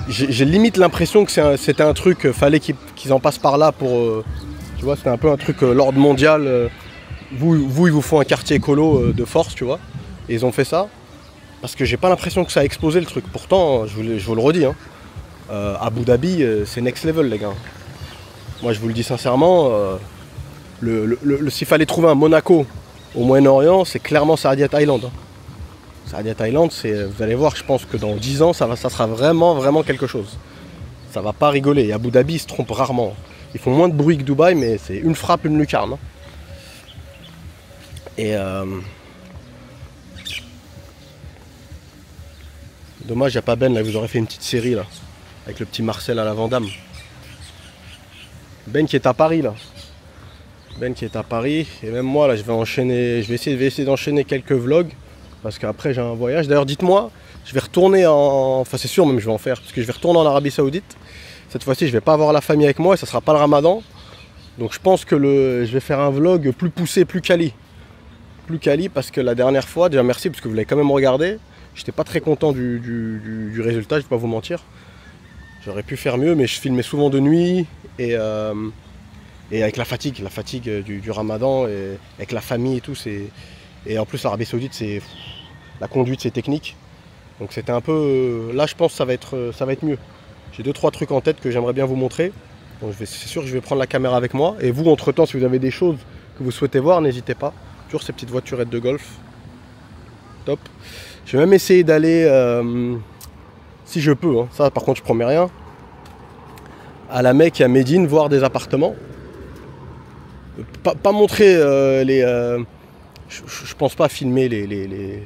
j'ai limite l'impression que c'était un truc, fallait qu'ils en passent par là pour... tu vois, c'était un peu un truc l'ordre mondial. Vous, ils vous font un quartier écolo de force, tu vois. Et ils ont fait ça. Parce que j'ai pas l'impression que ça a explosé le truc. Pourtant, je vous le redis, hein, Abu Dhabi, c'est next level, les gars. Moi, je vous le dis sincèrement, s'il fallait trouver un Monaco au Moyen-Orient, c'est clairement Saadiyat Island. Hein. Saadiyat Island, vous allez voir, je pense que dans 10 ans, ça sera vraiment, vraiment quelque chose. Ça va pas rigoler. Et Abu Dhabi, ils se trompent rarement. Ils font moins de bruit que Dubaï, mais c'est une frappe, une lucarne. Hein. Et dommage, il n'y a pas Ben, là, vous aurez fait une petite série là, avec le petit Marcel à la Vandame. Ben qui est à Paris là. Ben qui est à Paris. Et même moi là, je vais essayer d'enchaîner quelques vlogs. Parce qu'après j'ai un voyage. D'ailleurs dites-moi, je vais retourner enfin c'est sûr même je vais en faire, parce que je vais retourner en Arabie Saoudite. Cette fois-ci je vais pas avoir la famille avec moi et ça sera pas le Ramadan. Donc je pense que je vais faire un vlog plus poussé, plus quali. Plus quali parce que la dernière fois, déjà merci parce que vous l'avez quand même regardé. J'étais pas très content du résultat, je vais pas vous mentir. J'aurais pu faire mieux, mais je filmais souvent de nuit et avec la fatigue du Ramadan et avec la famille et tout. Et en plus l'Arabie Saoudite, la conduite c'est technique. Donc c'était un peu... Là je pense que ça va être mieux. J'ai 2-3 trucs en tête que j'aimerais bien vous montrer. Donc c'est sûr que je vais prendre la caméra avec moi. Et vous, entre temps, si vous avez des choses que vous souhaitez voir, n'hésitez pas. Toujours ces petites voiturettes de golf. Top. Je vais même essayer d'aller, si je peux, hein, ça par contre je promets rien, à la Mecque et à Médine voir des appartements. Pas montrer je pense pas filmer les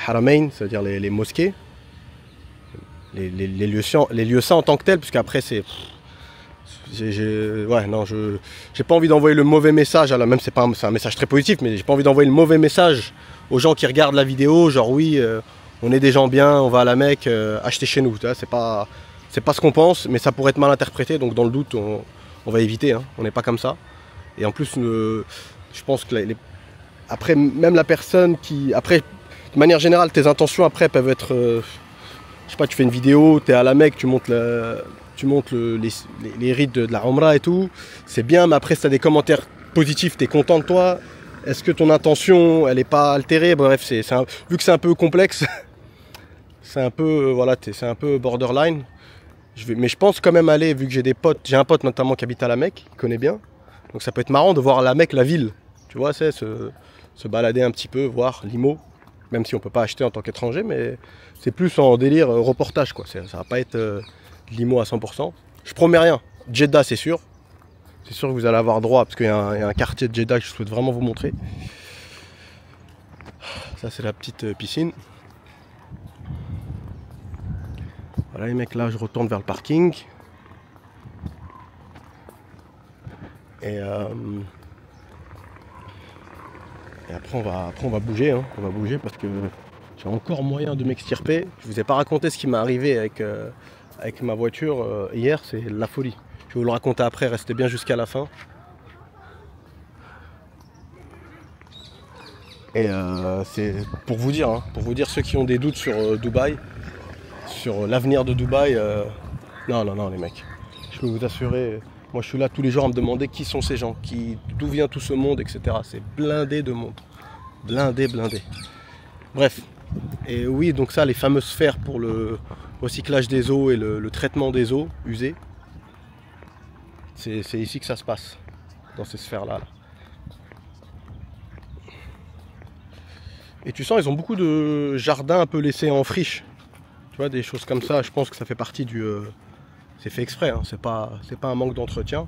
haramain, c'est-à-dire les mosquées, les lieux saints en tant que tels, parce qu'après c'est... Ouais, non, j'ai pas envie d'envoyer le mauvais message, même c'est un message très positif, mais j'ai pas envie d'envoyer le mauvais message aux gens qui regardent la vidéo, genre oui, on est des gens bien, on va à la Mecque, acheter chez nous, c'est pas ce qu'on pense, mais ça pourrait être mal interprété, donc dans le doute, on va éviter, hein, on n'est pas comme ça. Et en plus, je pense que après, même la personne qui... Après, de manière générale, tes intentions après peuvent être... je sais pas, tu fais une vidéo, tu es à la Mecque, tu montes les rites de la Umrah et tout, c'est bien, mais après si tu as des commentaires positifs, tu es content de toi, est-ce que ton intention elle n'est pas altérée? Bref, vu que c'est un peu complexe, c'est un peu, voilà, c'est un peu borderline. Mais je pense quand même aller, vu que j'ai des potes, j'ai un pote notamment qui habite à la Mecque, qui connaît bien, donc ça peut être marrant de voir la Mecque, la ville, tu vois, c'est se balader un petit peu, voir l'IMO, même si on peut pas acheter en tant qu'étranger, mais c'est plus en délire reportage, quoi. Ça va pas être... l'IMO à 100%. Je promets rien. Jeddah, c'est sûr. C'est sûr que vous allez avoir droit, parce qu'il y a un quartier de Jeddah que je souhaite vraiment vous montrer. Ça, c'est la petite piscine. Voilà les mecs, là, je retourne vers le parking. Et après, on va bouger. Hein. On va bouger parce que j'ai encore moyen de m'extirper. Je vous ai pas raconté ce qui m'est arrivé avec ma voiture hier, c'est la folie. Je vais vous le raconter après, restez bien jusqu'à la fin. Et c'est pour vous dire, hein, ceux qui ont des doutes sur Dubaï, sur l'avenir de Dubaï, non les mecs, je peux vous assurer, moi je suis là tous les jours à me demander qui sont ces gens, d'où vient tout ce monde, etc. C'est blindé de monde, blindé. Bref, et oui, donc ça, les fameuses sphères pour le recyclage des eaux et le traitement des eaux usées, c'est ici que ça se passe, dans ces sphères-là. Et tu sens, ils ont beaucoup de jardins un peu laissés en friche. Tu vois, des choses comme ça, je pense que ça fait partie du... c'est fait exprès, hein, c'est pas un manque d'entretien.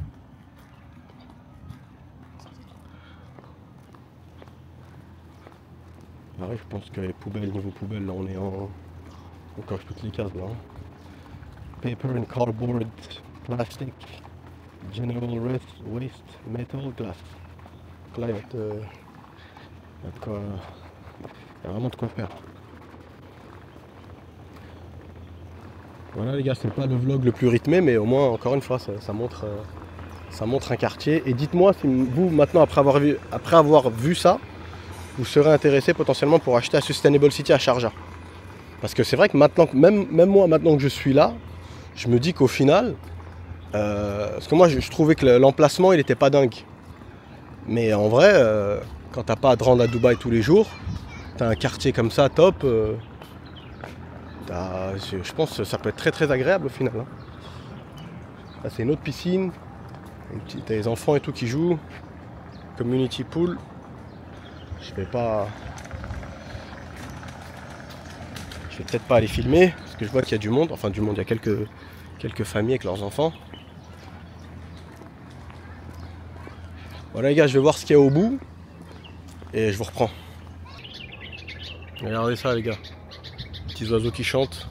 Pareil, je pense que les poubelles, niveau poubelle, là on est en... On coche toutes les cases là. Hein. Paper and cardboard, plastic, general waste, metal, glass. Donc là, il y a vraiment de quoi faire. Voilà les gars, c'est pas le vlog le plus rythmé, mais au moins, encore une fois, ça montre un quartier. Et dites-moi si vous, maintenant, après avoir vu ça, vous serez intéressé potentiellement pour acheter à Sustainable City à Sharjah. Parce que c'est vrai que maintenant, même moi, maintenant que je suis là, je me dis qu'au final, parce que moi, je trouvais que l'emplacement, il était pas dingue. Mais en vrai, quand t'as pas à te rendre à Dubaï tous les jours, t'as un quartier comme ça, top. Je pense que ça peut être très agréable au final. Hein. Là, c'est une autre piscine. T'as les enfants et tout qui jouent. Community pool. Je vais peut-être pas aller filmer parce que je vois qu'il y a du monde. Enfin, du monde, il y a quelques familles avec leurs enfants. Voilà les gars, je vais voir ce qu'il y a au bout. Et je vous reprends. Regardez ça les gars. Petits oiseaux qui chantent.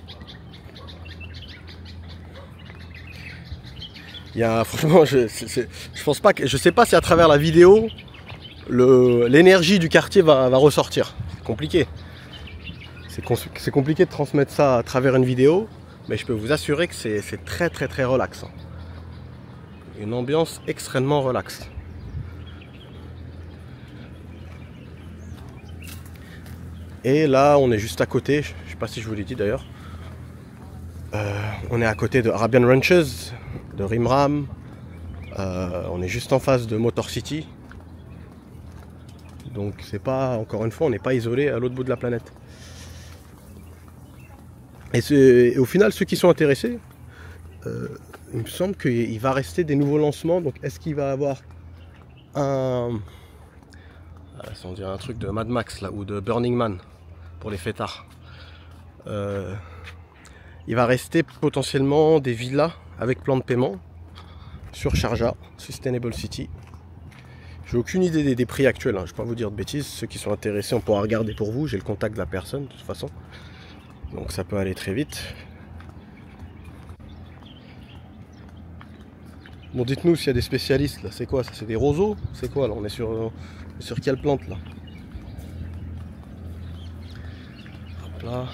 Franchement, je pense pas que, je sais pas si à travers la vidéo l'énergie du quartier va ressortir. C'est compliqué. C'est compliqué de transmettre ça à travers une vidéo, mais je peux vous assurer que c'est très relax. Une ambiance extrêmement relaxe. Et là, on est juste à côté, je sais pas si je vous l'ai dit d'ailleurs. On est à côté de Arabian Ranches, de Rimram. On est juste en face de Motor City. Donc c'est pas, encore une fois, on n'est pas isolé à l'autre bout de la planète. Et au final, ceux qui sont intéressés, il me semble qu'il va rester des nouveaux lancements. Donc est-ce qu'il va avoir on dirait un truc de Mad Max là, ou de Burning Man pour les fêtards. Il va rester potentiellement des villas avec plan de paiement sur Sharjah, Sustainable City. J'ai aucune idée des prix actuels, hein. Je ne vais pas vous dire de bêtises. Ceux qui sont intéressés, on pourra regarder pour vous. J'ai le contact de la personne de toute façon. Donc ça peut aller très vite. Bon, dites-nous s'il y a des spécialistes là. C'est quoi ça? C'est des roseaux? C'est quoi là? On est sur quelle plante là? Hop là.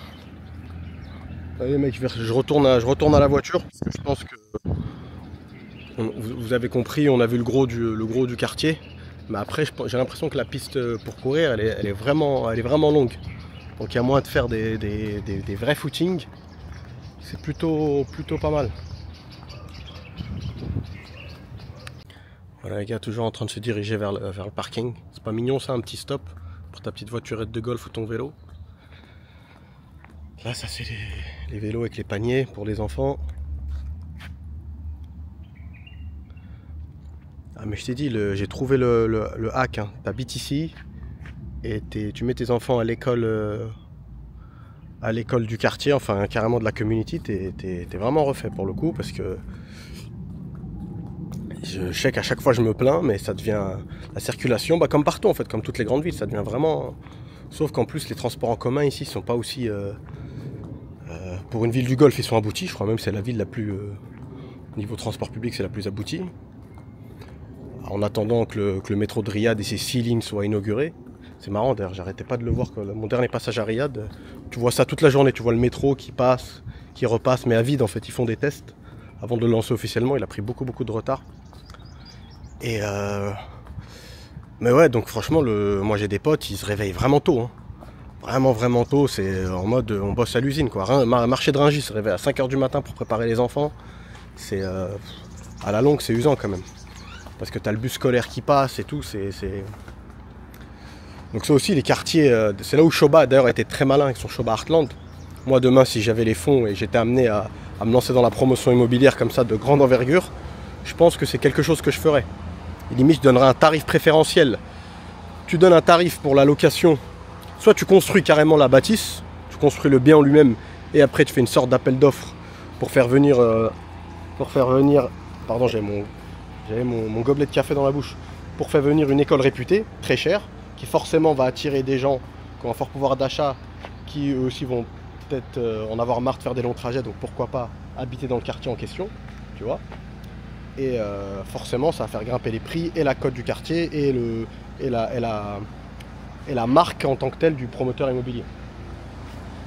Allez mec, je retourne à la voiture parce que je pense que vous avez compris, on a vu le gros du quartier. Mais après, j'ai l'impression que la piste pour courir, elle est vraiment longue. Donc il y a moyen de faire des vrais footings. C'est plutôt pas mal. Voilà les gars, toujours en train de se diriger vers le parking. C'est pas mignon ça, un petit stop pour ta petite voiturette de golf ou ton vélo. Là, ça c'est les vélos avec les paniers pour les enfants. Ah mais je t'ai dit, j'ai trouvé le hack. Hein. Tu habites ici et tu mets tes enfants à l'école du quartier, enfin carrément de la community. T'es vraiment refait pour le coup parce que je sais qu'à chaque fois je me plains, mais ça devient la circulation, comme partout en fait, comme toutes les grandes villes, ça devient vraiment. Sauf qu'en plus les transports en commun ici sont pas aussi. Pour une ville du Golfe, ils sont aboutis. Je crois même que c'est la ville la plus niveau transport public, c'est la plus aboutie. En attendant que le métro de Riyad et ses 6 lignes soient inaugurés. C'est marrant d'ailleurs, j'arrêtais pas de le voir. Mon dernier passage à Riyad, tu vois ça toute la journée. Tu vois le métro qui passe, qui repasse, mais à vide en fait. Ils font des tests avant de le lancer officiellement. Il a pris beaucoup de retard. Et Mais ouais, donc franchement, moi j'ai des potes, ils se réveillent vraiment tôt. Hein. Vraiment tôt, c'est en mode on bosse à l'usine quoi. Marché de Rungis se réveille à 5 h du matin pour préparer les enfants. C'est à la longue, c'est usant quand même. Parce que t'as le bus scolaire qui passe et tout, Donc ça aussi, les quartiers, c'est là où Shoba d'ailleurs était très malin avec son Shoba Heartland. Moi demain, si j'avais les fonds et j'étais amené à me lancer dans la promotion immobilière comme ça de grande envergure, je pense que c'est quelque chose que je ferais. Et limite, je donnerais un tarif préférentiel. Tu donnes un tarif pour la location, soit tu construis carrément la bâtisse, tu construis le bien en lui-même et après tu fais une sorte d'appel d'offres pour faire venir, pardon, j'avais mon gobelet de café dans la bouche, pour faire venir une école réputée, très chère, qui forcément va attirer des gens qui ont un fort pouvoir d'achat, qui eux aussi vont peut-être en avoir marre de faire des longs trajets, donc pourquoi pas habiter dans le quartier en question, tu vois. Et forcément ça va faire grimper les prix et la cote du quartier et la marque en tant que telle du promoteur immobilier.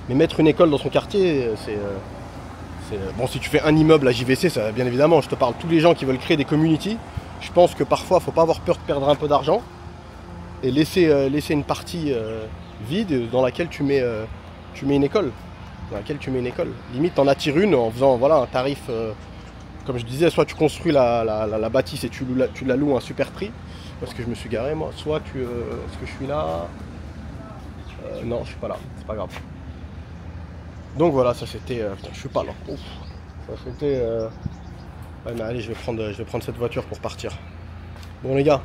Mais mettre une école dans son quartier, bon, si tu fais un immeuble à JVC, ça, bien évidemment, je te parle tous les gens qui veulent créer des community. Je pense que parfois, il ne faut pas avoir peur de perdre un peu d'argent et laisser une partie vide dans laquelle tu mets une école. Limite, t'en attires une en faisant voilà, un tarif, comme je disais, soit tu construis la bâtisse et tu la loues à un super prix, parce que je me suis garé moi, soit est-ce que je suis là non, je suis pas là, c'est pas grave. Donc voilà, ça c'était... je suis pas là. Ouf. Ça c'était... Ouais mais allez, je vais prendre cette voiture pour partir. Bon les gars,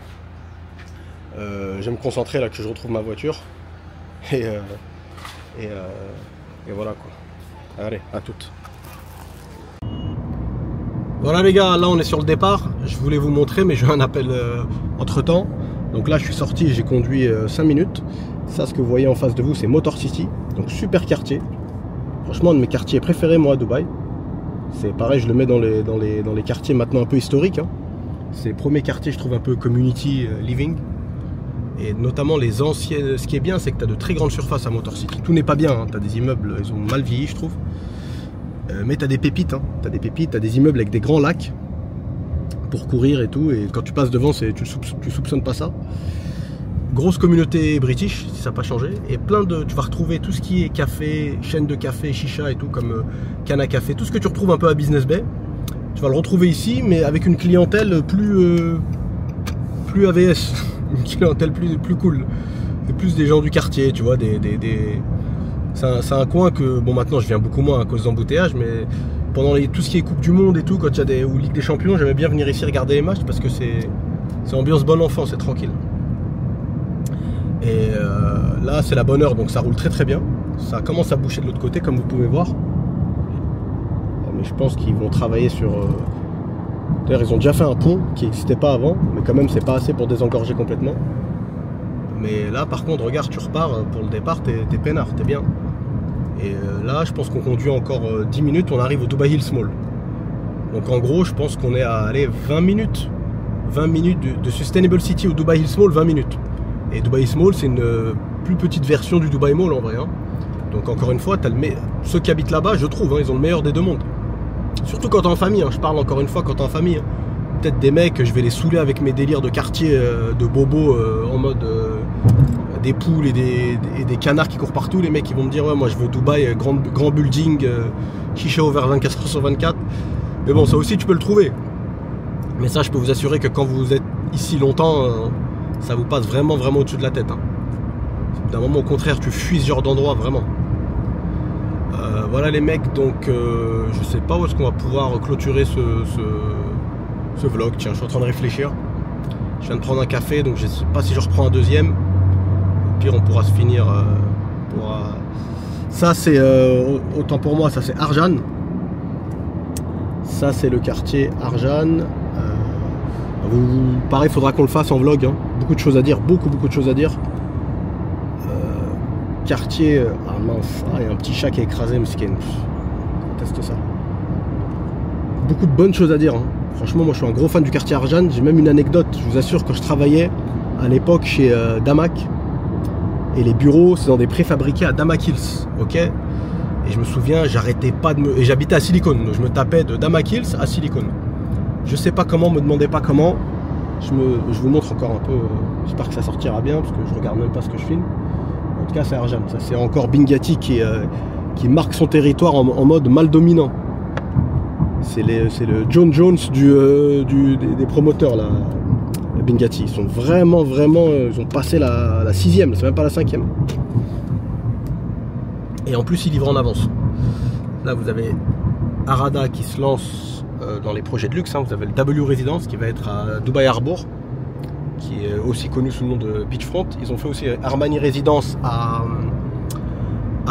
je vais me concentrer là que je retrouve ma voiture. Et voilà quoi. Allez, à toutes. Voilà les gars, là on est sur le départ. Je voulais vous montrer mais j'ai eu un appel entre temps. Donc là je suis sorti et j'ai conduit 5 minutes. Ça, ce que vous voyez en face de vous, c'est Motor City. Donc super quartier. Franchement, un de mes quartiers préférés, moi, à Dubaï. C'est pareil, je le mets dans les quartiers maintenant un peu historiques. Hein. C'est les premiers quartiers, je trouve, un peu community living. Et notamment les anciennes... Ce qui est bien, c'est que tu as de très grandes surfaces à Motor City. Tout n'est pas bien, hein. Tu as des immeubles, ils ont mal vieilli, je trouve. Mais tu as des pépites. Hein. Tu as des pépites, tu as des immeubles avec des grands lacs pour courir et tout. Et quand tu passes devant, tu soupçonnes pas ça. Grosse communauté british, si ça n'a pas changé, et tu vas retrouver tout ce qui est café, chaîne de café, chicha et tout, comme Cana Café, tout ce que tu retrouves un peu à Business Bay, tu vas le retrouver ici, mais avec une clientèle plus AVS, une clientèle plus cool, et plus des gens du quartier, tu vois, c'est un coin que, bon maintenant je viens beaucoup moins à cause d'embouteillages, mais pendant tout ce qui est Coupe du Monde et tout, quand il y a ou Ligue des Champions, j'aimais bien venir ici regarder les matchs, parce que c'est ambiance bon enfant, c'est tranquille. Et là c'est la bonne heure, donc ça roule très bien. Ça commence à boucher de l'autre côté comme vous pouvez voir. Mais je pense qu'ils vont travailler sur... D'ailleurs ils ont déjà fait un pont qui n'existait pas avant, mais quand même c'est pas assez pour désengorger complètement. Mais là par contre regarde, tu repars pour le départ, t'es peinard, t'es bien. Et là je pense qu'on conduit encore 10 minutes, on arrive au Dubai Hills Mall. Donc en gros je pense qu'on est à 20 minutes de Sustainable City au Dubai Hills Mall, 20 minutes. Et Dubai Hills Mall, c'est une plus petite version du Dubai Mall en vrai. Hein. Donc encore une fois, ceux qui habitent là-bas, je trouve, hein, ils ont le meilleur des deux mondes. Surtout quand t'es en famille, hein. Je parle encore une fois quand t'es en famille. Hein. Peut-être des mecs, je vais les saouler avec mes délires de quartier, de bobos, en mode des poules et des canards qui courent partout. Les mecs, ils vont me dire, ouais, moi je veux Dubaï, grand building, chicha ouvert 24 h sur 24. Mais bon, ça aussi, tu peux le trouver. Mais ça, je peux vous assurer que quand vous êtes ici longtemps... ça vous passe vraiment au-dessus de la tête. Hein. D'un moment au contraire, tu fuis ce genre d'endroit vraiment. Voilà les mecs, donc je sais pas où est-ce qu'on va pouvoir clôturer ce vlog. Tiens, je suis en train de réfléchir. Je viens de prendre un café, donc je sais pas si je reprends un deuxième. Au pire, on pourra se finir. Ça, c'est autant pour moi, ça c'est Arjan. Ça, c'est le quartier Arjan. Pareil, il faudra qu'on le fasse en vlog. Hein. Beaucoup de choses à dire, beaucoup de choses à dire. Quartier. Ah mince, il y a un petit chat qui est écrasé, mesquin. On teste ça. Beaucoup de bonnes choses à dire. Hein. Franchement, moi je suis un gros fan du quartier Arjan. J'ai même une anecdote. Je vous assure, quand je travaillais à l'époque chez Damac, et les bureaux, c'est dans des préfabriqués à Damac Hills, ok. Et je me souviens, j'arrêtais pas de me. Et j'habitais à Silicon, donc je me tapais de Damac Hills à Silicon. Je sais pas comment, me demandez pas comment. je vous montre encore un peu, j'espère que ça sortira bien, parce que je regarde même pas ce que je filme. En tout cas, c'est Arjan. Ça, c'est encore Bingati qui marque son territoire en mode mal dominant. C'est le John Jones des promoteurs, là, Bingati. Ils sont vraiment, ils ont passé la 6e, c'est même pas la 5e. Et en plus, ils livrent en avance. Là, vous avez Arada qui se lance dans les projets de luxe. Vous avez le W Residence qui va être à Dubai Harbour, qui est aussi connu sous le nom de Beachfront. Ils ont fait aussi Armani Residence à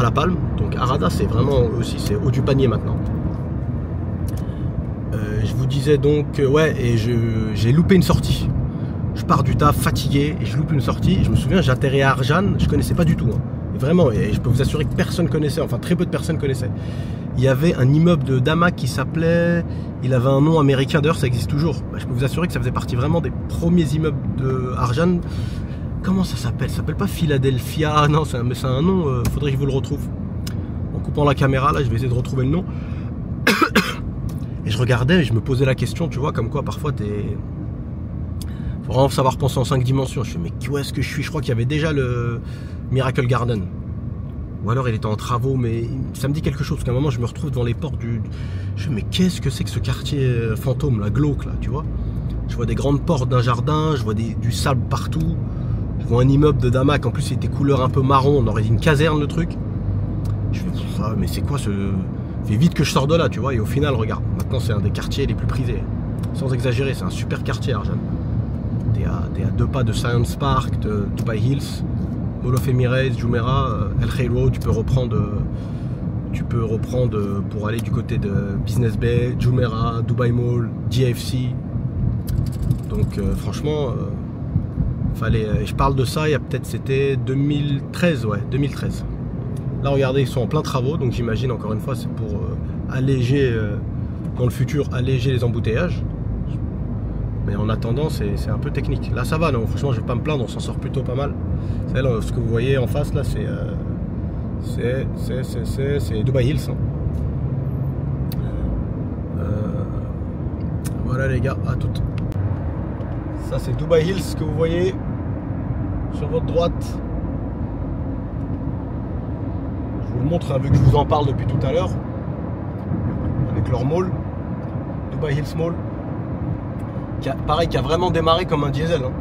La Palme. Donc Arada, c'est vraiment aussi, c'est haut du panier maintenant. Je vous disais donc, ouais, et j'ai loupé une sortie. Je pars du taf fatigué et je loupe une sortie. Je me souviens, j'atterris à Arjan, je connaissais pas du tout. Hein. Vraiment, et je peux vous assurer que personne connaissait, enfin très peu de personnes connaissaient. Il y avait un immeuble de Damak qui s'appelait, il avait un nom américain, d'ailleurs ça existe toujours. Je peux vous assurer que ça faisait partie vraiment des premiers immeubles de Arjan. Comment ça s'appelle? Ça s'appelle pas Philadelphia, non, c'est un nom, faudrait que je vous le retrouve. En coupant la caméra, là, je vais essayer de retrouver le nom. Et je regardais et je me posais la question, tu vois, comme quoi parfois faut vraiment savoir penser en 5 dimensions. Je me dis, mais où est-ce que je suis? Je crois qu'il y avait déjà le Miracle Garden. Ou alors il était en travaux, mais ça me dit quelque chose. Parce qu'à un moment, je me retrouve devant les portes du... Je me dis, mais qu'est-ce que c'est que ce quartier fantôme, là, glauque, là, tu vois? Je vois des grandes portes d'un jardin, je vois du sable partout. Je vois un immeuble de Damak, en plus il était couleur un peu marron, on aurait dit une caserne, le truc. Je me dis, ah, mais c'est quoi ce... Fait vite que je sors de là, tu vois, et au final, regarde, maintenant c'est un des quartiers les plus prisés. Sans exagérer, c'est un super quartier, Arjan. T'es à 2 pas de Science Park, de Dubai Hills, Mall of Emirates, Jumeirah, El Khairou. Tu peux reprendre pour aller du côté de Business Bay, Jumeirah, Dubai Mall, DFC. Donc franchement, je parle de ça, il y a peut-être, c'était 2013, ouais, 2013. Là, regardez, ils sont en plein travaux, donc j'imagine, encore une fois, c'est pour alléger, dans le futur, alléger les embouteillages. Mais en attendant, c'est un peu technique. Là, ça va, non, franchement, je vais pas me plaindre, on s'en sort plutôt pas mal. Là, ce que vous voyez en face, là, c'est Dubai Hills. Hein. Voilà, les gars, à toutes. Ça, c'est Dubai Hills que vous voyez sur votre droite. Je vous le montre, hein, vu que je vous en parle depuis tout à l'heure. Avec leur mall, Dubai Hills Mall. Pareil, qui a vraiment démarré comme un diesel. Hein.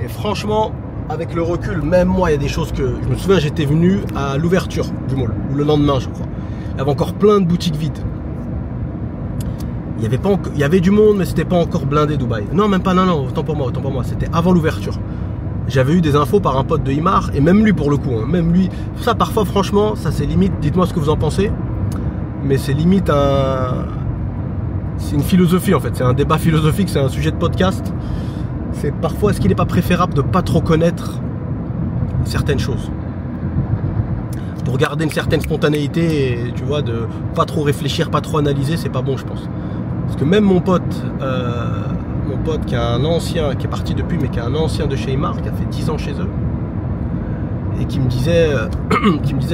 Et franchement, avec le recul, même moi, il y a des choses que... Je me souviens, j'étais venu à l'ouverture du mall, ou le lendemain, je crois. Il y avait encore plein de boutiques vides. Il y avait du monde, mais c'était pas encore blindé Dubaï. Non, même pas, non, autant pour moi. C'était avant l'ouverture. J'avais eu des infos par un pote de Imar, et même lui pour le coup. Hein, même lui. Ça, parfois, franchement, ça c'est limite, dites-moi ce que vous en pensez. Mais c'est limite c'est une philosophie en fait, c'est un débat philosophique, c'est un sujet de podcast. C'est parfois, est-ce qu'il n'est pas préférable de ne pas trop connaître certaines choses pour garder une certaine spontanéité et tu vois, de pas trop réfléchir, pas trop analyser, c'est pas bon je pense. Parce que même mon pote qui a un ancien, qui est parti depuis, mais qui est un ancien de chez Imar, qui a fait 10 ans chez eux, et qui me disait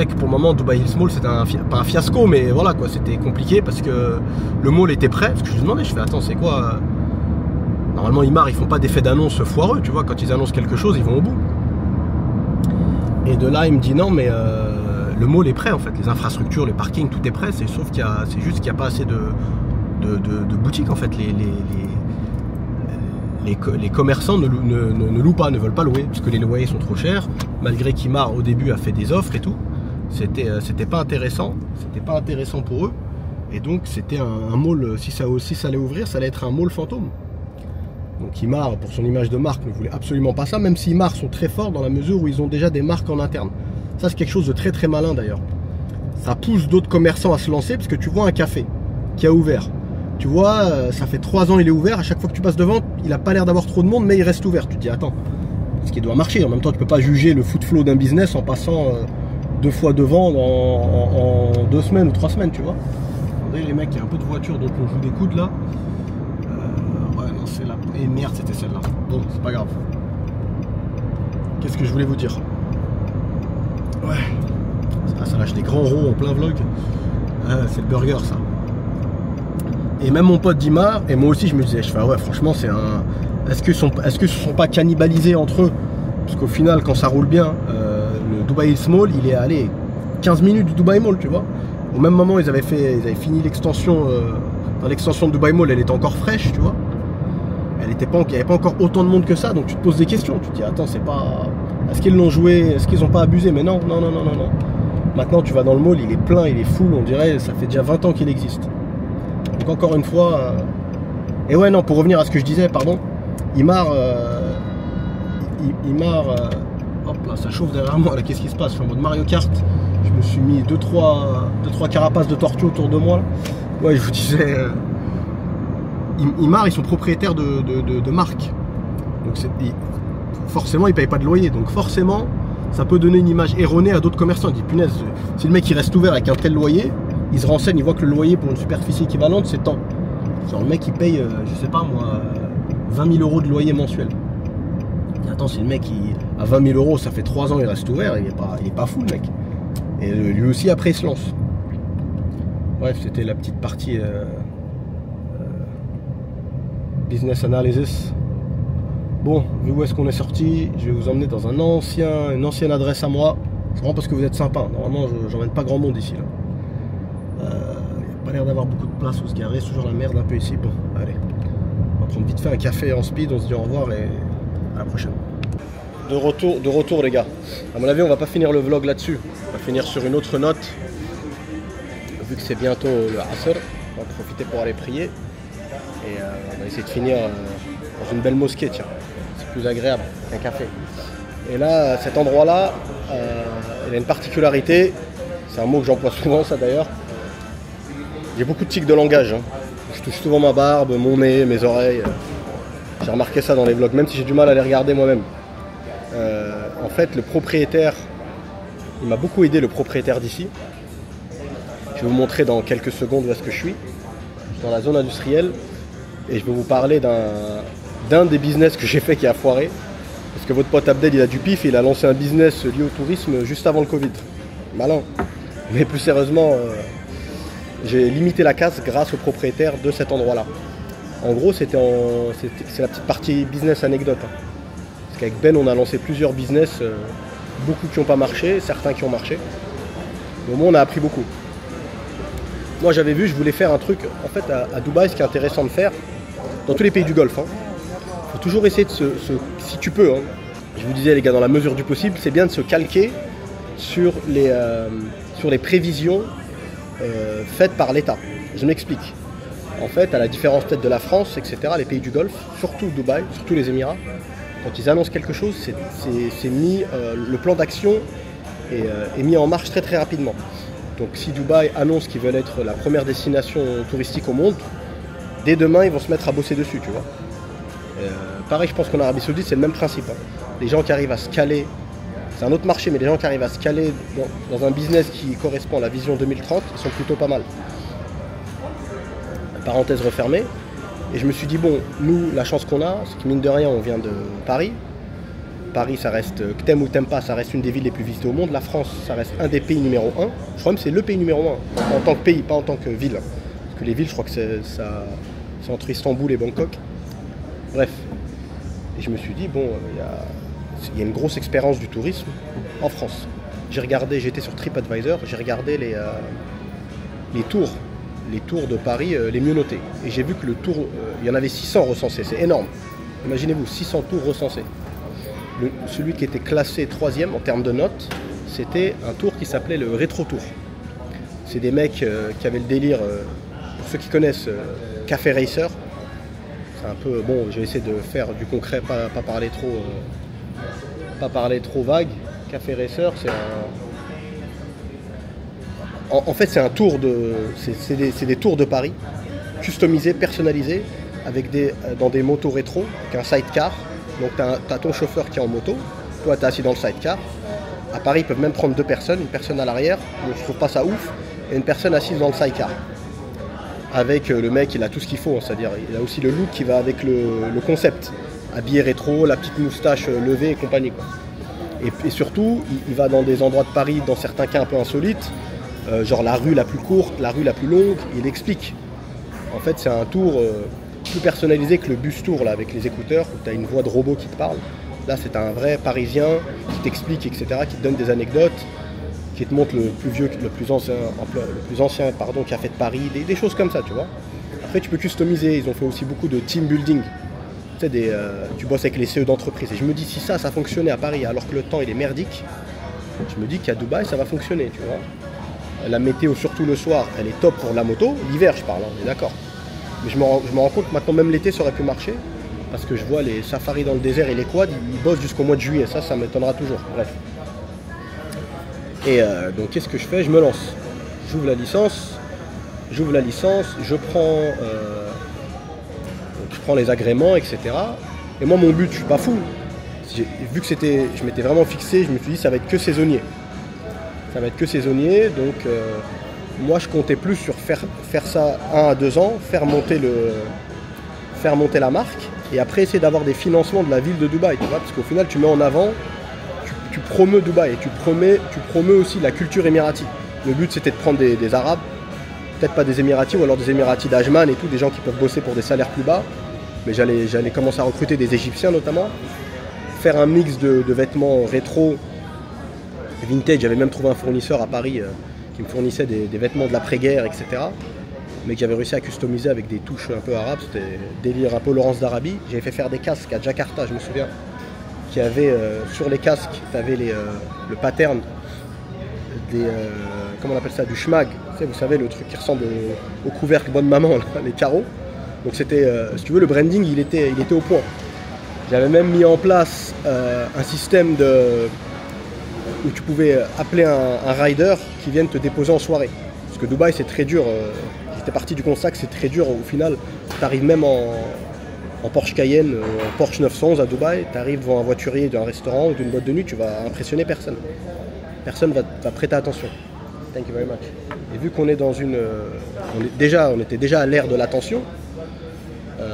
que pour le moment Dubai Hills Mall c'était pas un fiasco, mais voilà quoi, c'était compliqué parce que le mall était prêt. Parce que je lui demandais, je fais attends, c'est quoi normalement Imar ils font pas d'effet d'annonce foireux, tu vois, quand ils annoncent quelque chose ils vont au bout. Et de là il me dit non mais le mall est prêt en fait, les infrastructures, les parkings, tout est prêt, c'est sauf c'est juste qu'il n'y a pas assez de boutiques en fait. Les commerçants ne louent pas, ne veulent pas louer, puisque les loyers sont trop chers, malgré qu'Imar au début a fait des offres et tout. C'était pas intéressant pour eux. Et donc c'était un mall, si ça allait ouvrir, ça allait être un mall fantôme. Donc Imar, pour son image de marque, ne voulait absolument pas ça, même si Imar sont très forts dans la mesure où ils ont déjà des marques en interne. Ça c'est quelque chose de très très malin d'ailleurs. Ça pousse d'autres commerçants à se lancer, parce que tu vois un café qui a ouvert. Tu vois, ça fait 3 ans il est ouvert, à chaque fois que tu passes devant, il n'a pas l'air d'avoir trop de monde, mais il reste ouvert. Tu te dis, attends, ce qui doit marcher. En même temps, tu ne peux pas juger le foot flow d'un business en passant 2 fois devant en 2 semaines ou 3 semaines, tu vois. Regardez les mecs, il y a un peu de voiture, donc on joue des coudes là. Ouais, non, c'est là. Et merde, c'était celle-là. Bon, c'est pas grave. Qu'est-ce que je voulais vous dire? Ouais. Ça lâche des grands rots en plein vlog. C'est le burger, ça. Et même mon pote d'Imar, et moi aussi je me disais, ouais franchement c'est est-ce qu'ils se sont pas cannibalisés entre eux? Parce qu'au final, quand ça roule bien, le Dubai Hills Mall, il est allé 15 minutes du Dubai Mall, tu vois. Au même moment, ils avaient fini l'extension. Dans l'extension de Dubai Mall, elle était encore fraîche, tu vois. Il n'y avait pas encore autant de monde que ça, donc tu te poses des questions. Tu te dis, attends, c'est pas. Est-ce qu'ils l'ont joué? Est-ce qu'ils n'ont pas abusé? Mais non. Maintenant, tu vas dans le mall, il est plein, il est full, on dirait, ça fait déjà 20 ans qu'il existe. Donc, encore une fois. Et ouais, non, pour revenir à ce que je disais, pardon, Imar. Hop là, ça chauffe derrière moi, là, qu'est-ce qui se passe? Je suis en mode Mario Kart. Je me suis mis 2-3 carapaces de tortues autour de moi. Ouais, je vous disais. Imar, ils sont propriétaires de marques. Donc forcément, ils ne payent pas de loyer. Donc forcément, ça peut donner une image erronée à d'autres commerçants. Ils disent, punaise, si le mec il reste ouvert avec un tel loyer, il se renseigne, il voit que le loyer pour une superficie équivalente, c'est tant. Genre le mec il paye, je sais pas moi, 20 000 € de loyer mensuel. Et attends, si le mec à 20 000 €, ça fait 3 ans, il reste ouvert, il est pas fou le mec. Et lui aussi après il se lance. Bref, c'était la petite partie business analysis. Bon, vu où est-ce qu'on est sorti, je vais vous emmener dans une ancienne adresse à moi. C'est vraiment parce que vous êtes sympa. Normalement, j'emmène pas grand monde ici. Il n'y a pas l'air d'avoir beaucoup de place où se garer. C'est toujours la merde un peu ici. Bon, allez. On va prendre vite fait un café en speed. On se dit au revoir et à la prochaine. De retour les gars. À mon avis, on va pas finir le vlog là-dessus. On va finir sur une autre note. Vu que c'est bientôt le Asr, on va profiter pour aller prier. Et on va essayer de finir dans une belle mosquée, tiens. C'est plus agréable qu'un café. Et là, cet endroit-là, il a une particularité. C'est un mot que j'emploie souvent, ça d'ailleurs. J'ai beaucoup de tics de langage. Hein. Je touche souvent ma barbe, mon nez, mes oreilles. J'ai remarqué ça dans les vlogs, même si j'ai du mal à les regarder moi-même. En fait, le propriétaire, il m'a beaucoup aidé, le propriétaire d'ici. Je vais vous montrer dans quelques secondes où est-ce que je suis. Je suis dans la zone industrielle. Et je vais vous parler d'un des business que j'ai fait qui a foiré. Parce que votre pote Abdel, il a du pif, il a lancé un business lié au tourisme juste avant le Covid. Malin. Mais plus sérieusement, j'ai limité la casse grâce au propriétaire de cet endroit-là. En gros, c'est la petite partie business anecdote. Hein. Parce qu'avec Ben, on a lancé plusieurs business, beaucoup qui n'ont pas marché, certains qui ont marché. Mais au moins, on a appris beaucoup. Moi, j'avais vu, je voulais faire un truc, en fait, à Dubaï, ce qui est intéressant de faire, dans tous les pays du Golfe, il faut toujours essayer de si tu peux, hein, je vous disais les gars, dans la mesure du possible, c'est bien de se calquer sur les prévisions faites par l'État. Je m'explique. En fait, à la différence peut-être de la France, etc., les pays du Golfe, surtout Dubaï, surtout les Émirats, quand ils annoncent quelque chose, le plan d'action est mis en marche très très rapidement. Donc si Dubaï annonce qu'ils veulent être la première destination touristique au monde, dès demain, ils vont se mettre à bosser dessus, tu vois. Pareil, je pense qu'en Arabie Saoudite, c'est le même principe. Hein. Les gens qui arrivent à se caler, c'est un autre marché, mais les gens qui arrivent à se caler dans un business qui correspond à la vision 2030, ils sont plutôt pas mal. Parenthèse refermée. Et je me suis dit, bon, nous, la chance qu'on a, c'est que mine de rien, on vient de Paris. Paris, ça reste, que t'aimes ou t'aimes pas, ça reste une des villes les plus visitées au monde. La France, ça reste un des pays numéro 1. Je crois même que c'est le pays numéro 1, en tant que pays, pas en tant que ville. Parce que les villes, je crois que c'est entre Istanbul et Bangkok. Bref. Et je me suis dit, bon, il y a une grosse expérience du tourisme en France. J'étais sur TripAdvisor, j'ai regardé les tours de Paris les mieux notés. Et j'ai vu que il y en avait 600 recensés, c'est énorme. Imaginez-vous, 600 tours recensés. Celui qui était classé 3e en termes de notes, c'était un tour qui s'appelait le Rétro Tour. C'est des mecs qui avaient le délire, pour ceux qui connaissent, Café Racer. C'est un peu, bon, j'ai essayé de faire du concret, pas parler trop vague. Café Racer, c'est en fait, c'est un tour c'est des tours de Paris, customisés, personnalisés, dans des motos rétro, avec un sidecar. Donc tu as ton chauffeur qui est en moto, toi tu es assis dans le sidecar. À Paris, ils peuvent même prendre 2 personnes, une personne à l'arrière, donc je trouve pas ça ouf, et une personne assise dans le sidecar. Avec le mec, il a tout ce qu'il faut, hein, c'est-à-dire il a aussi le look qui va avec le concept. Habillé rétro, la petite moustache levée et compagnie, quoi. Et surtout, il va dans des endroits de Paris, dans certains cas un peu insolites, genre la rue la plus courte, la rue la plus longue, il explique. En fait, c'est un tour plus personnalisé que le bus tour là, avec les écouteurs, où tu as une voix de robot qui te parle. Là, c'est un vrai Parisien qui t'explique, etc., qui te donne des anecdotes, qui te montre le plus vieux, le plus ancien qui a fait de Paris, des choses comme ça, tu vois. Après, tu peux customiser. Ils ont fait aussi beaucoup de team building. Tu sais, tu bosses avec les CE d'entreprise. Et je me dis, si ça fonctionnait à Paris, alors que le temps, il est merdique, je me dis qu'à Dubaï, ça va fonctionner, tu vois. La météo, surtout le soir, elle est top pour la moto. L'hiver, je parle, on est d'accord. Mais je me rends compte maintenant, même l'été, ça aurait pu marcher. Parce que je vois les safaris dans le désert et les quads, ils bossent jusqu'au mois de juillet. Ça m'étonnera toujours. Bref. Et donc, qu'est-ce que je fais? Je me lance. J'ouvre la licence, je prends les agréments, etc. Et moi, mon but, je suis pas fou. Vu que je m'étais vraiment fixé, je me suis dit, ça va être que saisonnier. Donc moi je comptais plus sur faire ça 1 à 2 ans, faire monter la marque et après essayer d'avoir des financements de la ville de Dubaï, tu vois, parce qu'au final tu mets en avant, tu promeus Dubaï et tu promeus aussi la culture émirati. Le but c'était de prendre des Arabes, peut-être pas des Émiratis ou alors des Émiratis d'Ajman et tout, des gens qui peuvent bosser pour des salaires plus bas, mais j'allais commencer à recruter des Égyptiens notamment, faire un mix de vêtements rétro, vintage. J'avais même trouvé un fournisseur à Paris qui me fournissait des vêtements de l'après-guerre, etc. Mais que j'avais réussi à customiser avec des touches un peu arabes. C'était délire un peu Laurence d'Arabie. J'avais fait faire des casques à Jakarta, je me souviens, qui avaient sur les casques, tu avais le pattern comment on appelle ça, du schmag. Tu sais, vous savez, le truc qui ressemble au couvercle bonne maman, là, les carreaux. Donc c'était, si tu veux, le branding, il était au point. J'avais même mis en place un système où tu pouvais appeler un rider qui vienne te déposer en soirée. Parce que Dubaï, c'est très dur. J'étais parti du constat que c'est très dur. Au final, tu arrives même en Porsche Cayenne, en Porsche 911 à Dubaï, tu arrives devant un voiturier d'un restaurant ou d'une boîte de nuit, tu vas impressionner personne. Personne va prêter attention. Thank you very much. Et vu qu'on est dans on était déjà à l'ère de l'attention,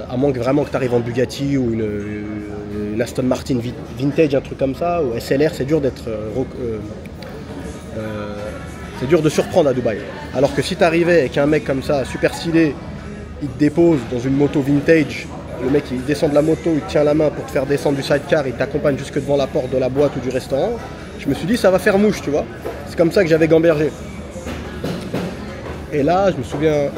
à moins que vraiment que tu arrives en Bugatti ou une Aston Martin vintage, un truc comme ça, ou SLR, c'est dur c'est dur de surprendre à Dubaï. Alors que si tu arrivais avec un mec comme ça, super stylé, il te dépose dans une moto vintage, le mec il descend de la moto, il te tient la main pour te faire descendre du sidecar, il t'accompagne jusque devant la porte de la boîte ou du restaurant, je me suis dit ça va faire mouche, tu vois. C'est comme ça que j'avais gambergé. Et là, je me souviens,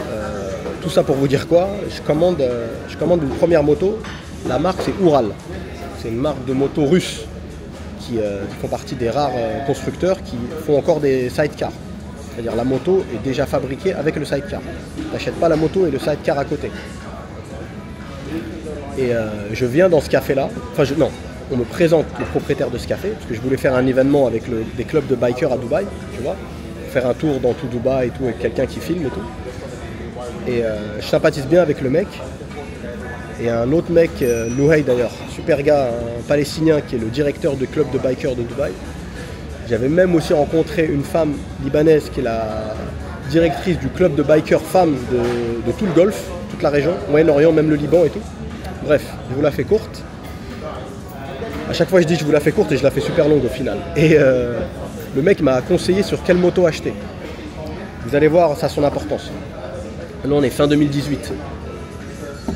tout ça pour vous dire quoi, je commande une première moto, la marque c'est Ural. C'est une marque de moto russe qui font partie des rares constructeurs qui font encore des sidecars. C'est-à-dire la moto est déjà fabriquée avec le sidecar. Tu n'achètes pas la moto et le sidecar à côté. Et je viens dans ce café-là, on me présente le propriétaire de ce café, parce que je voulais faire un événement avec des clubs de bikers à Dubaï, tu vois, faire un tour dans tout Dubaï et tout, avec quelqu'un qui filme et tout. Et je sympathise bien avec le mec. Et un autre mec, Louhey d'ailleurs, super gars, un palestinien qui est le directeur du club de bikers de Dubaï. J'avais même aussi rencontré une femme libanaise qui est la directrice du club de bikers femmes de tout le Golfe, toute la région, Moyen-Orient, même le Liban et tout. Bref, je vous la fais courte. À chaque fois je dis je vous la fais courte et je la fais super longue au final. Et le mec m'a conseillé sur quelle moto acheter. Vous allez voir, ça a son importance. Maintenant on est fin 2018.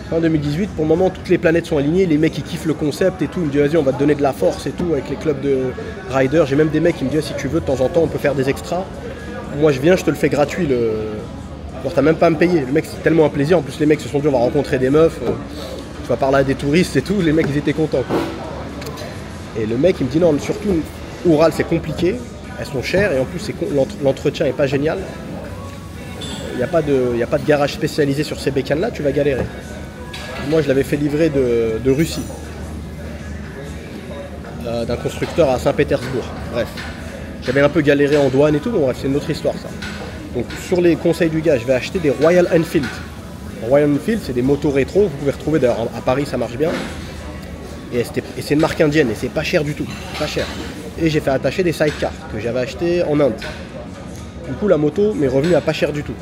Fin 2018, pour le moment, toutes les planètes sont alignées, les mecs ils kiffent le concept et tout, ils me disent vas-y on va te donner de la force et tout avec les clubs de riders. J'ai même des mecs qui me disent si tu veux de temps en temps on peut faire des extras. Moi je viens, je te le fais gratuit, alors t'as même pas à me payer, le mec c'est tellement un plaisir, en plus les mecs se sont dit on va rencontrer des meufs, tu vas parler à des touristes et tout, les mecs ils étaient contents quoi. Et le mec il me dit non, surtout Ural c'est compliqué, elles sont chères et en plus l'entretien est pas génial. Il n'y a pas de garage spécialisé sur ces bécanes là, tu vas galérer. Moi je l'avais fait livrer de Russie, d'un constructeur à Saint-Pétersbourg. Bref, j'avais un peu galéré en douane et tout, bon bref c'est une autre histoire ça. Donc sur les conseils du gars, je vais acheter des Royal Enfield. Royal Enfield c'est des motos rétro, vous pouvez retrouver d'ailleurs à Paris, ça marche bien. Et c'est une marque indienne et c'est pas cher du tout, pas cher. Et j'ai fait attacher des sidecars que j'avais achetés en Inde. Du coup la moto m'est revenue à pas cher du tout.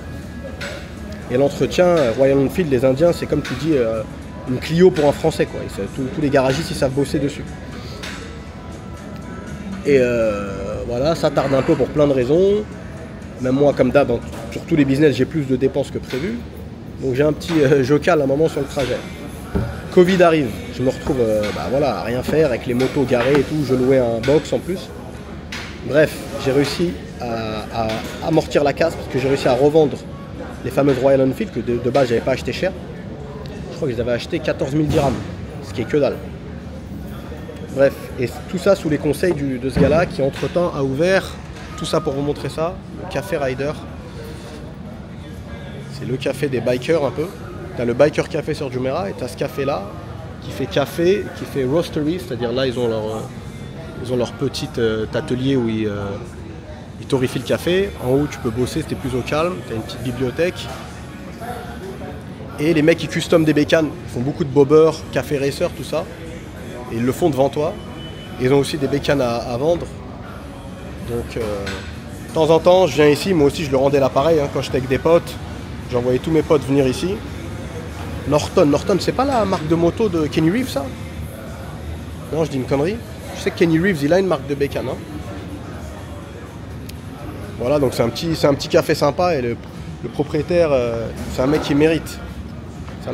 Et l'entretien, Royal Enfield, les Indiens, c'est comme tu dis, une Clio pour un Français, quoi. Tous les garagistes, ils savent bosser dessus. Et voilà, ça tarde un peu pour plein de raisons. Même moi, comme d'hab, sur tous les business, j'ai plus de dépenses que prévu. Donc j'ai un petit jocal à un moment sur le trajet. Covid arrive, je me retrouve voilà, à rien faire avec les motos garées et tout, je louais un box en plus. Bref, j'ai réussi à amortir la casse parce que j'ai réussi à revendre les fameuses Royal Enfield que de base j'avais pas acheté cher. Je crois que je les avais acheté 14 000 dirhams, ce qui est que dalle. Bref, et tout ça sous les conseils de ce gars-là qui entre-temps a ouvert, tout ça pour vous montrer ça, le Café Rider. C'est le café des bikers un peu. Tu as le Biker Café sur Jumeirah et tu as ce café-là qui fait café, qui fait roastery, c'est-à-dire là ils ont leur petit atelier où ils torréfient le café. En haut tu peux bosser, c'était plus au calme, tu as une petite bibliothèque. Et les mecs qui custom des bécanes, ils font beaucoup de bobbers, café racer, tout ça. Et ils le font devant toi. Et ils ont aussi des bécanes à vendre. Donc de temps en temps je viens ici, moi aussi je leur rendais l'appareil quand j'étais avec des potes. J'envoyais tous mes potes venir ici. Norton, c'est pas la marque de moto de Kenny Reeves ça? Non, je dis une connerie. Je sais que Kenny Reeves il a une marque de bécane. Voilà, donc c'est un petit café sympa et le propriétaire, c'est un mec qui mérite. C'est un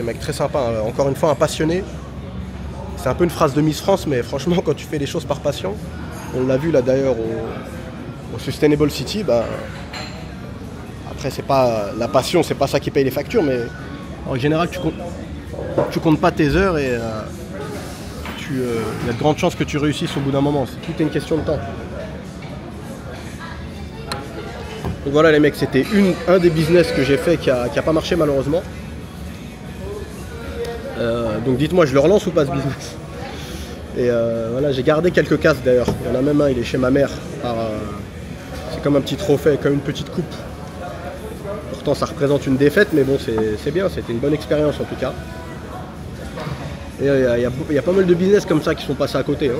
mec très sympa. Encore une fois, un passionné. C'est un peu une phrase de Miss France, mais franchement, quand tu fais les choses par passion, on l'a vu là d'ailleurs au Sustainable City, après c'est pas la passion, c'est pas ça qui paye les factures, mais en général tu comptes pas tes heures et il y a de grandes chances que tu réussisses au bout d'un moment. Tout est une question de temps. Donc voilà les mecs, c'était un des business que j'ai fait qui a pas marché malheureusement. Donc dites-moi, je le relance ou pas ce business? Et voilà, j'ai gardé quelques casques d'ailleurs. Il y en a même un, il est chez ma mère. C'est comme un petit trophée, comme une petite coupe. Pourtant ça représente une défaite, mais bon c'est bien, c'était une bonne expérience en tout cas. Et il y a pas mal de business comme ça qui sont passés à côté.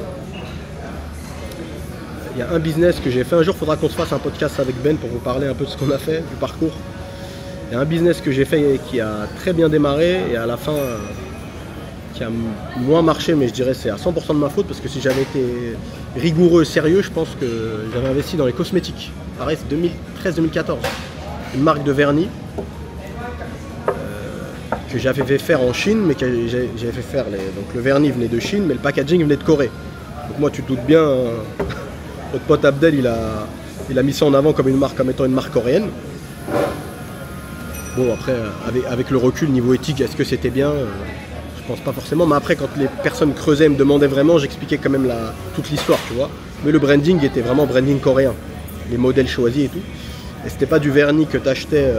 Il y a un business que j'ai fait un jour, il faudra qu'on se fasse un podcast avec Ben pour vous parler un peu de ce qu'on a fait, du parcours. Il y a un business que j'ai fait qui a très bien démarré et à la fin qui a moins marché, mais je dirais c'est à 100% de ma faute parce que si j'avais été rigoureux, sérieux, je pense que j'avais investi dans les cosmétiques. Pareil, c'est 2013-2014. Une marque de vernis que j'avais fait faire en Chine, mais que j'avais fait faire donc le vernis venait de Chine, mais le packaging venait de Corée. Donc moi tu te doutes bien, notre pote Abdel il a mis ça en avant comme étant une marque coréenne. Bon après avec le recul niveau éthique, est-ce que c'était bien? Je pense pas forcément, mais après quand les personnes creusaient et me demandaient vraiment, j'expliquais quand même toute l'histoire, tu vois. Mais le branding était vraiment branding coréen, les modèles choisis et tout. Et c'était pas du vernis que tu achetais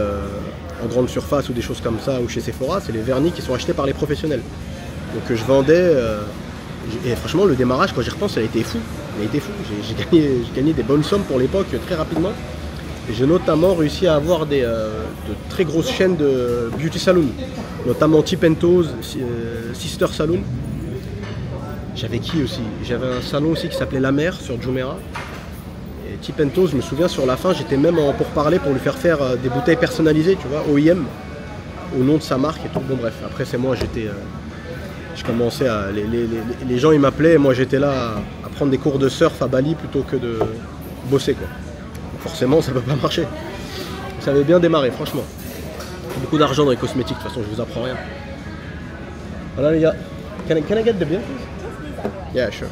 en grande surface ou des choses comme ça ou chez Sephora, c'est les vernis qui sont achetés par les professionnels. Donc je vendais et franchement le démarrage quand j'y repense il a été fou. J'ai gagné des bonnes sommes pour l'époque très rapidement. Et j'ai notamment réussi à avoir de très grosses chaînes de beauty salon, notamment Tip & Toes, Sister Saloon. J'avais qui aussi? J'avais un salon aussi qui s'appelait La Mer sur Jumeirah. Et Tip & Toes, je me souviens sur la fin, j'étais même en pourparler pour lui faire des bouteilles personnalisées, tu vois, OEM, au nom de sa marque et tout. Bon bref, après c'est moi, je commençais à... Les gens ils m'appelaient et moi j'étais là à prendre des cours de surf à Bali plutôt que de bosser quoi. Forcément ça peut pas marcher. Ça avait bien démarré franchement. Beaucoup d'argent dans les cosmétiques, de toute façon je vous apprends rien. Voilà les gars. Can I get the beer please? Yeah sure.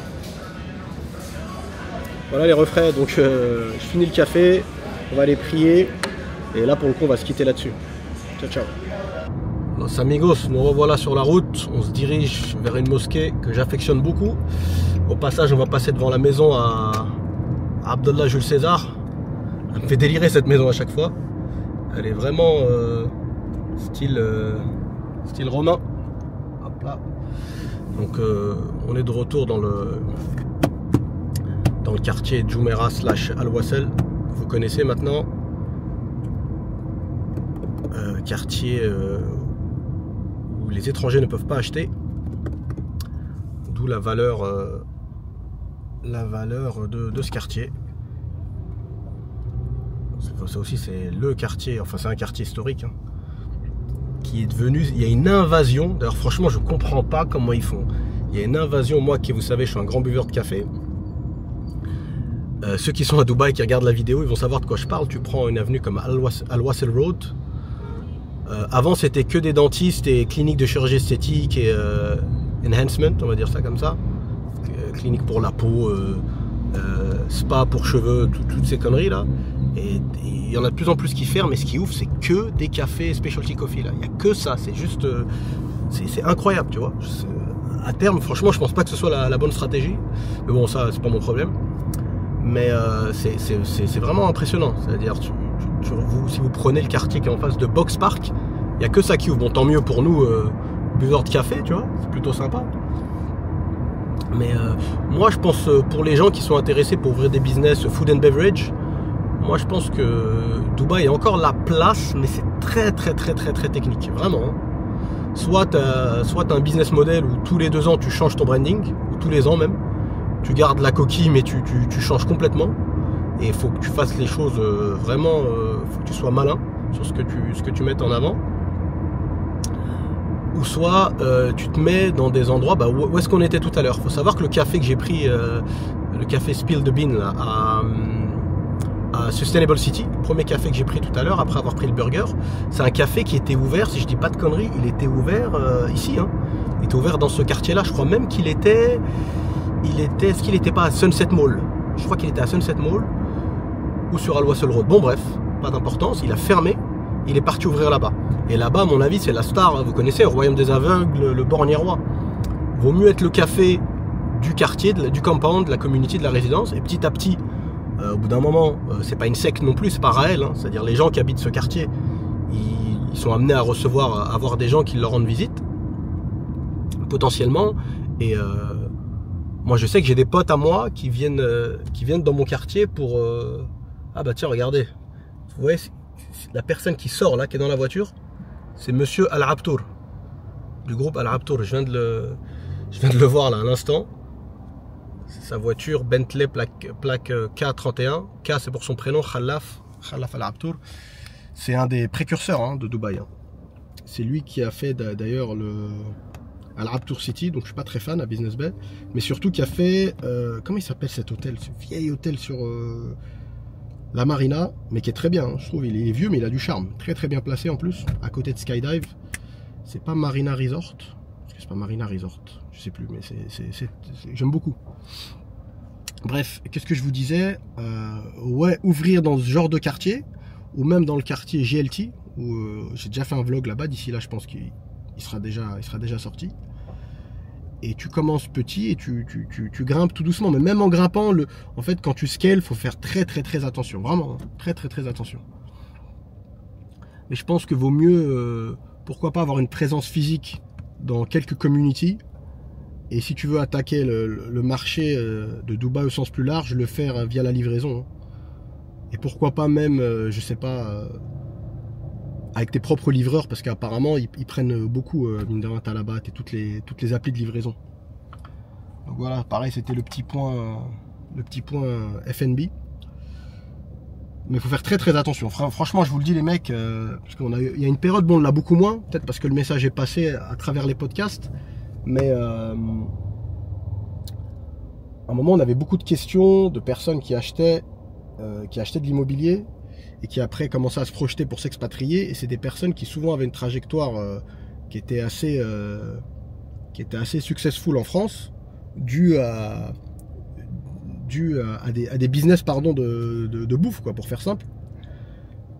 Voilà les refrains, donc je finis le café, on va aller prier et là pour le coup on va se quitter là-dessus. Ciao ciao. Los amigos, nous revoilà sur la route, on se dirige vers une mosquée que j'affectionne beaucoup. Au passage on va passer devant la maison à Abdallah Jules César. Elle me fait délirer cette maison à chaque fois. Elle est vraiment style romain. Hop là. Donc on est de retour dans le quartier Jumeirah / Al-Wasel. Vous connaissez maintenant. Quartier où les étrangers ne peuvent pas acheter. D'où la valeur de ce quartier. Ça aussi c'est le quartier, enfin c'est un quartier historique qui est devenu, il y a une invasion, d'ailleurs franchement je comprends pas comment ils font. Il y a une invasion, moi qui vous savez je suis un grand buveur de café. Ceux qui sont à Dubaï qui regardent la vidéo ils vont savoir de quoi je parle. Tu prends une avenue comme Al-Wasel Road, Avant, c'était que des dentistes et cliniques de chirurgie esthétique et enhancement, on va dire ça comme ça. Clinique pour la peau, spa pour cheveux, toutes ces conneries là. Et il y en a de plus en plus qui ferment, mais ce qui est ouf, c'est que des cafés specialty coffee là. Il n'y a que ça, c'est juste, c'est incroyable, tu vois. À terme, franchement, je pense pas que ce soit la bonne stratégie. Mais bon, ça, c'est pas mon problème. Mais c'est vraiment impressionnant. C'est-à-dire, si vous prenez le quartier qui est en face de Box Park, il n'y a que ça qui ouvre. Bon, tant mieux pour nous, buveurs de café, tu vois, c'est plutôt sympa. Mais moi, je pense, pour les gens qui sont intéressés pour ouvrir des business food and beverage, moi, je pense que Dubaï est encore la place, mais c'est très technique, vraiment. Hein. Soit tu as un business model où tous les 2 ans, tu changes ton branding, ou tous les ans même. Tu gardes la coquille, mais tu changes complètement. Et il faut que tu fasses les choses vraiment, faut que tu sois malin sur ce que tu mets en avant. Ou soit tu te mets dans des endroits, où est-ce qu'on était tout à l'heure. Il faut savoir que le café que j'ai pris, le café Spill the Bean là, à Sustainable City, le premier café que j'ai pris tout à l'heure après avoir pris le burger, c'est un café qui était ouvert, si je dis pas de conneries, il était ouvert ici, hein. Il était ouvert dans ce quartier là, je crois même qu'il était, est-ce qu'il n'était pas à Sunset Mall? Je crois qu'il était à Sunset Mall ou sur Al Wasl Road, bon bref, pas d'importance, il a fermé, il est parti ouvrir là-bas. Et là-bas, à mon avis, c'est la star, vous connaissez, le Royaume des Aveugles, le borgné roi. Vaut mieux être le café du quartier, du compound, de la community, de la résidence, et petit à petit, au bout d'un moment, c'est pas une secte non plus, c'est pas Raël, hein, c'est-à-dire les gens qui habitent ce quartier, ils sont amenés à avoir des gens qui leur rendent visite, potentiellement, et moi je sais que j'ai des potes à moi qui viennent dans mon quartier pour... Ah bah tiens, regardez, vous voyez, la personne qui sort là, qui est dans la voiture, c'est Monsieur Al-Abtour, du groupe Al-Abtour, je viens de le voir là à l'instant. C'est sa voiture Bentley plaque K31. K c'est pour son prénom, Khalaf Al-Abtour. C'est un des précurseurs hein, de Dubaï. Hein. C'est lui qui a fait d'ailleurs le Al-Abtour City, donc je suis pas très fan à Business Bay, mais surtout qui a fait, comment il s'appelle cet hôtel, ce vieil hôtel sur la Marina, mais qui est très bien, hein, je trouve. Il est vieux mais il a du charme, très bien placé en plus, à côté de Skydive. C'est pas Marina Resort, parce que c'est pas Marina Resort, je sais plus, mais j'aime beaucoup. Bref, qu'est-ce que je vous disais, ouais, ouvrir dans ce genre de quartier, ou même dans le quartier GLT, où j'ai déjà fait un vlog là-bas, d'ici là je pense qu'il sera déjà sorti. Et tu commences petit et tu grimpes tout doucement, mais même en grimpant, en fait quand tu scales, faut faire très attention, vraiment, hein, très attention. Mais je pense que vaut mieux, pourquoi pas avoir une présence physique dans quelques communities. Et si tu veux attaquer le marché de Dubaï au sens plus large, le faire via la livraison. Hein. Et pourquoi pas même, je sais pas, avec tes propres livreurs, parce qu'apparemment ils prennent beaucoup, mine de rien, Talabat et toutes les applis de livraison. Donc voilà, pareil, c'était le petit point FNB. Mais il faut faire très attention. Franchement, je vous le dis les mecs, parce il y a une période, bon, on l'a beaucoup moins, peut-être parce que le message est passé à travers les podcasts, mais à un moment, on avait beaucoup de questions de personnes qui achetaient de l'immobilier et qui après commençaient à se projeter pour s'expatrier. Et c'est des personnes qui souvent avaient une trajectoire qui était assez successful en France, due à des business de bouffe, quoi, pour faire simple.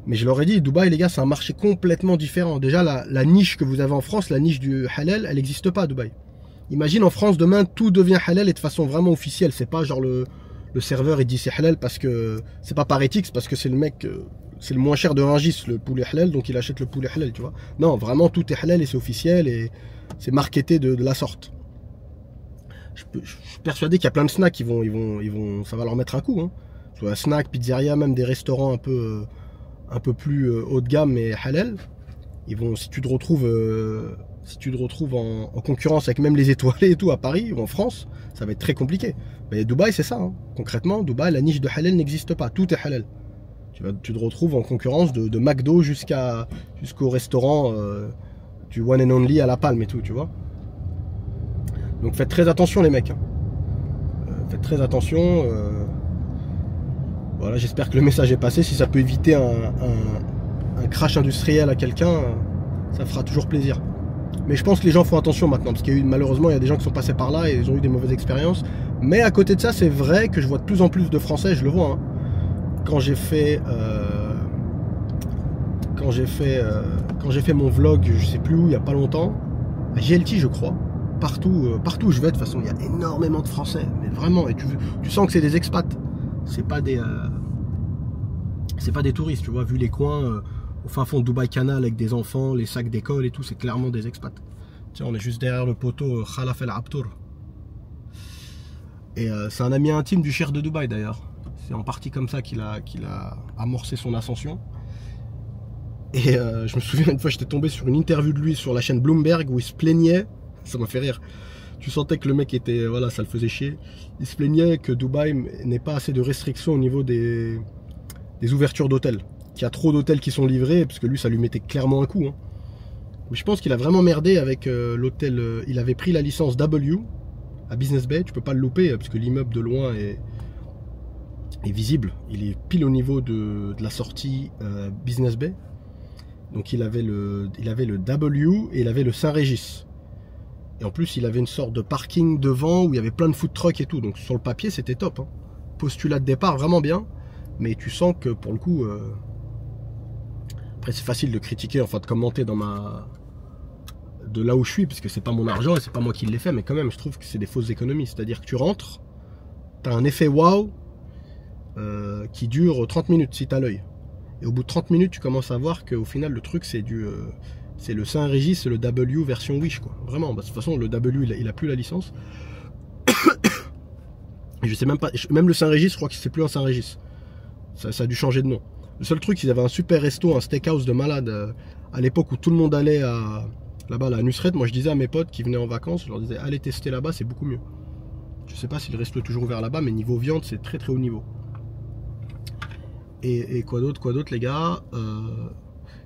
Mais je leur ai dit, Dubaï, les gars, c'est un marché complètement différent. Déjà, la niche que vous avez en France, la niche du halal, elle n'existe pas à Dubaï. Imagine en France, demain, tout devient halal et de façon vraiment officielle. C'est pas genre le serveur, il dit c'est halal parce que c'est pas par éthique, c'est parce que c'est le mec, c'est le moins cher de Rungis, le poulet halal, donc il achète le poulet halal, tu vois. Non, vraiment, tout est halal et c'est officiel et c'est marketé de la sorte. Je suis persuadé qu'il y a plein de snacks qui vont, ça va leur mettre un coup. Hein. Soit snack, pizzeria, même des restaurants un peu plus haut de gamme mais halal. Si tu te retrouves en concurrence avec même les étoilés et tout à Paris ou en France, ça va être très compliqué. Mais Dubaï, c'est ça. Hein. Concrètement, Dubaï, la niche de halal n'existe pas. Tout est halal. Tu te retrouves en concurrence de McDo jusqu'au restaurant du One and Only à La Palme et tout, tu vois. Donc faites très attention les mecs. Hein. Faites très attention. Voilà, j'espère que le message est passé. Si ça peut éviter un crash industriel à quelqu'un, ça fera toujours plaisir. Mais je pense que les gens font attention maintenant, parce qu'il y a eu, malheureusement, il y a des gens qui sont passés par là et ils ont eu des mauvaises expériences. Mais à côté de ça, c'est vrai que je vois de plus en plus de Français, je le vois. Hein. Quand j'ai fait mon vlog, je sais plus où, il n'y a pas longtemps, à JLT, je crois. Partout où je vais, de toute façon, il y a énormément de Français, mais vraiment, et tu sens que c'est des expats. C'est pas des touristes, tu vois, vu les coins au fin fond de Dubaï Canal avec des enfants, les sacs d'école et tout, c'est clairement des expats. Tiens, on est juste derrière le poteau Khalaf El Abtour. Et c'est un ami intime du cheikh de Dubaï d'ailleurs. C'est en partie comme ça qu'il a amorcé son ascension. Et je me souviens une fois, j'étais tombé sur une interview de lui sur la chaîne Bloomberg où il se plaignait, ça m'a fait rire. Tu sentais que le mec était, voilà, ça le faisait chier. Il se plaignait que Dubaï n'ait pas assez de restrictions au niveau des ouvertures d'hôtels. Qu'il y a trop d'hôtels qui sont livrés, parce que lui, ça lui mettait clairement un coup. Hein. Mais je pense qu'il a vraiment merdé avec l'hôtel. Il avait pris la licence W à Business Bay, tu peux pas le louper, parce que l'immeuble de loin est visible. Il est pile au niveau de la sortie Business Bay. Donc il avait le W et il avait le Saint-Régis. Et en plus, il avait une sorte de parking devant où il y avait plein de food trucks et tout. Donc sur le papier, c'était top. Hein. Postulat de départ, vraiment bien. Mais tu sens que pour le coup... Après, c'est facile de critiquer, enfin de commenter de là où je suis, parce que c'est pas mon argent et c'est pas moi qui l'ai fait. Mais quand même, je trouve que c'est des fausses économies. C'est-à-dire que tu rentres, tu as un effet wow qui dure 30 minutes si tu as l'œil. Et au bout de 30 minutes, tu commences à voir qu'au final, le truc, c'est le Saint-Régis, c'est le W version Wish, quoi. Vraiment, bah, de toute façon, le W, il a plus la licence. Et je sais même pas, même le Saint-Régis, je crois que c'est plus un Saint-Régis. Ça a dû changer de nom. Le seul truc, ils avaient un super resto, un steakhouse de malade, à l'époque où tout le monde allait là-bas, à Nusret. Moi, je disais à mes potes qui venaient en vacances, je leur disais, allez tester là-bas, c'est beaucoup mieux. Je sais pas si le resto est toujours ouvert là-bas, mais niveau viande, c'est très très haut niveau. Et quoi d'autre, les gars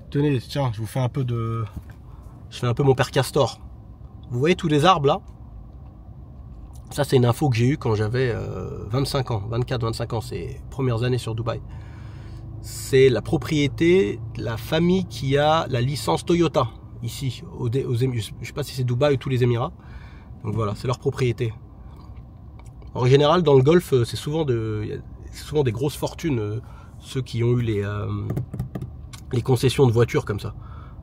tenez, tiens, je fais un peu mon père Castor. Vous voyez tous les arbres là? Ça, c'est une info que j'ai eue quand j'avais 25 ans, 24-25 ans, c'est premières années sur Dubaï. C'est la propriété de la famille qui a la licence Toyota ici, aux Émirats. Je sais pas si c'est Dubaï ou tous les Émirats. Donc voilà, c'est leur propriété. En général, dans le Golfe, c'est souvent des grosses fortunes. Ceux qui ont eu les concessions de voitures comme ça,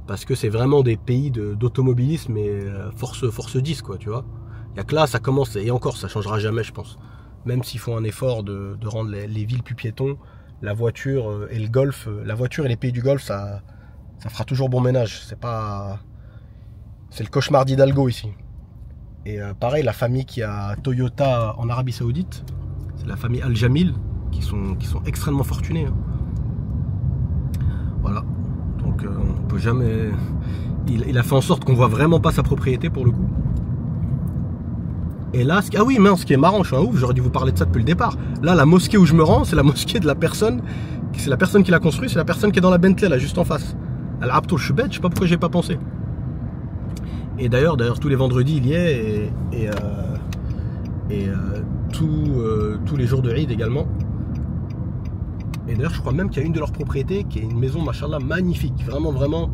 parce que c'est vraiment des pays d'automobilisme et force 10, quoi, tu vois. Il y a que là, ça commence, et encore, ça changera jamais, je pense. Même s'ils font un effort de rendre les villes plus piétons, la voiture et le Golfe, la voiture et les pays du Golfe, ça fera toujours bon ménage. C'est le cauchemar d'Hidalgo ici. Et pareil, la famille qui a Toyota en Arabie Saoudite, c'est la famille Al Jamil, qui sont extrêmement fortunés. Hein. Voilà. Donc on peut jamais... Il a fait en sorte qu'on voit vraiment pas sa propriété pour le coup. Et là, ah oui, mince, ce qui est marrant, je suis un ouf, j'aurais dû vous parler de ça depuis le départ. Là, la mosquée où je me rends, c'est la mosquée de la personne, c'est la personne qui l'a construit, c'est la personne qui est dans la Bentley, là, juste en face. Al Abtour, je suis bête, je sais pas pourquoi j'ai pas pensé. Et d'ailleurs, tous les vendredis, il y est, et tous les jours de Eid également. Et d'ailleurs, je crois même qu'il y a une de leurs propriétés qui est une maison, machallah, magnifique. Vraiment, vraiment,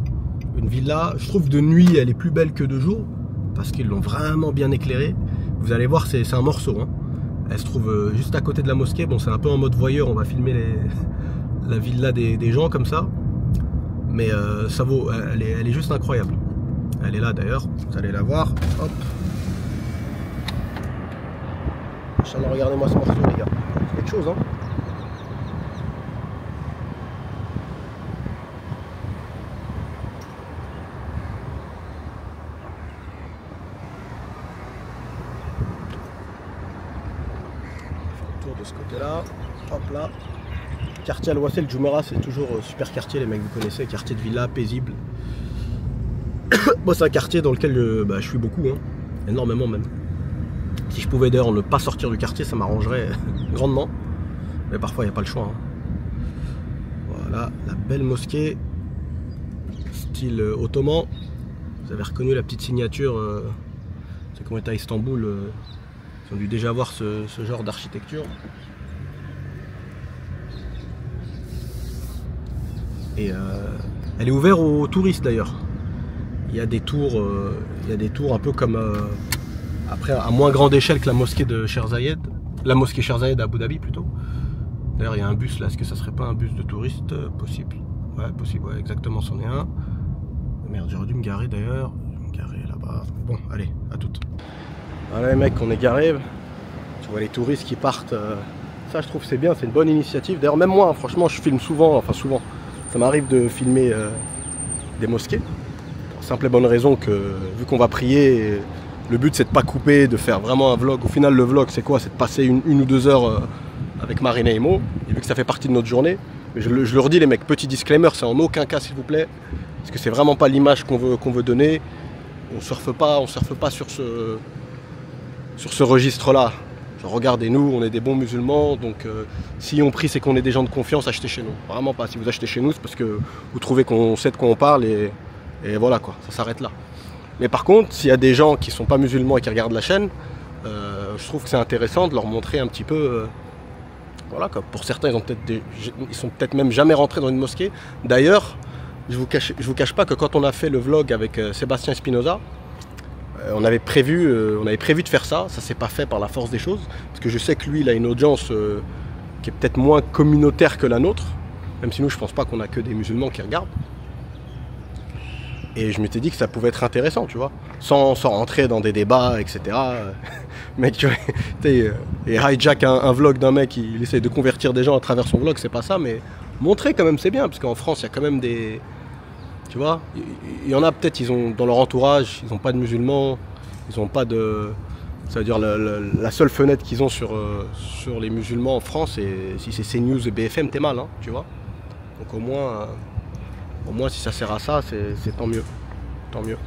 une villa. Je trouve de nuit, elle est plus belle que de jour, parce qu'ils l'ont vraiment bien éclairée. Vous allez voir, c'est un morceau. Hein. Elle se trouve juste à côté de la mosquée. Bon, c'est un peu en mode voyeur, on va filmer la villa des gens comme ça. Mais ça vaut, elle est juste incroyable. Elle est là d'ailleurs, vous allez la voir. Hop. Inch'Allah, regardez-moi ce morceau, les gars. C'est quelque chose, hein. De ce côté là, hop là, quartier Al-Wasel, Jumeirah, c'est toujours super quartier, les mecs, vous connaissez, quartier de villa, paisible. Moi, c'est un quartier dans lequel je suis beaucoup, hein, énormément même. Si je pouvais d'ailleurs ne pas sortir du quartier, ça m'arrangerait grandement, mais parfois il n'y a pas le choix. Hein. Voilà, la belle mosquée, style ottoman. Vous avez reconnu la petite signature, c'est qu'on est à Istanbul. Ils ont dû déjà voir ce genre d'architecture. Et elle est ouverte aux touristes d'ailleurs. il y a des tours un peu comme après à moins grande échelle que la mosquée de Sheikh Zayed, la mosquée Sheikh Zayed à Abu Dhabi plutôt. D'ailleurs il y a un bus là, est-ce que ça serait pas un bus de touristes possible? Ouais, possible, ouais, exactement, c'en est un. Merde, j'aurais dû me garer d'ailleurs. Je vais me garer là-bas. Bon, allez, à toutes. Voilà les mecs, on est garés. Tu vois les touristes qui partent. Ça je trouve c'est bien, c'est une bonne initiative. D'ailleurs même moi, franchement, je filme souvent, enfin souvent. Ça m'arrive de filmer des mosquées. Pour la simple et bonne raison que vu qu'on va prier, le but c'est de pas couper, de faire vraiment un vlog. Au final le vlog c'est quoi? C'est de passer une ou deux heures avec Marina et Mo. Et vu que ça fait partie de notre journée, je leur dis les mecs, petit disclaimer, c'est en aucun cas s'il vous plaît. Parce que c'est vraiment pas l'image qu'on veut donner. On surfe pas sur ce registre-là. Regardez-nous, on est des bons musulmans, donc si on prie c'est qu'on est des gens de confiance, achetez chez nous. Vraiment pas, si vous achetez chez nous c'est parce que vous trouvez qu'on sait de quoi on parle et voilà quoi, ça s'arrête là. Mais par contre, s'il y a des gens qui sont pas musulmans et qui regardent la chaîne, je trouve que c'est intéressant de leur montrer un petit peu, voilà quoi. Pour certains ils sont peut-être même jamais rentrés dans une mosquée. D'ailleurs, je vous cache pas que quand on a fait le vlog avec Sébastien Espinosa, on avait prévu de faire ça, ça s'est pas fait par la force des choses, parce que je sais que lui il a une audience qui est peut-être moins communautaire que la nôtre, même si nous je pense pas qu'on a que des musulmans qui regardent. Et je m'étais dit que ça pouvait être intéressant, tu vois, sans rentrer dans des débats, etc. Mec, tu vois, et hijack un vlog d'un mec, il essaye de convertir des gens à travers son vlog, c'est pas ça, mais montrer quand même c'est bien, parce qu'en France il y a quand même des... Tu vois, il y en a peut-être, ils ont dans leur entourage, ils n'ont pas de musulmans, ils n'ont pas de... Ça veut dire la seule fenêtre qu'ils ont sur les musulmans en France, et si c'est CNews et BFM, t'es mal, hein, tu vois. Donc au moins si ça sert à ça, c'est tant mieux. Tant mieux.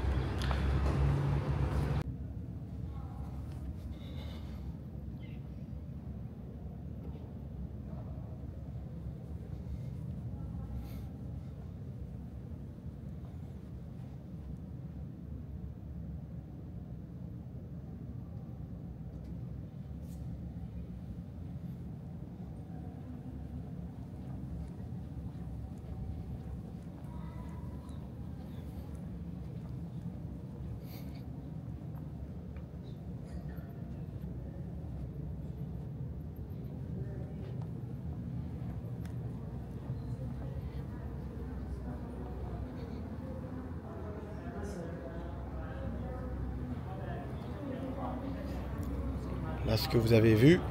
Là, ce que vous avez vu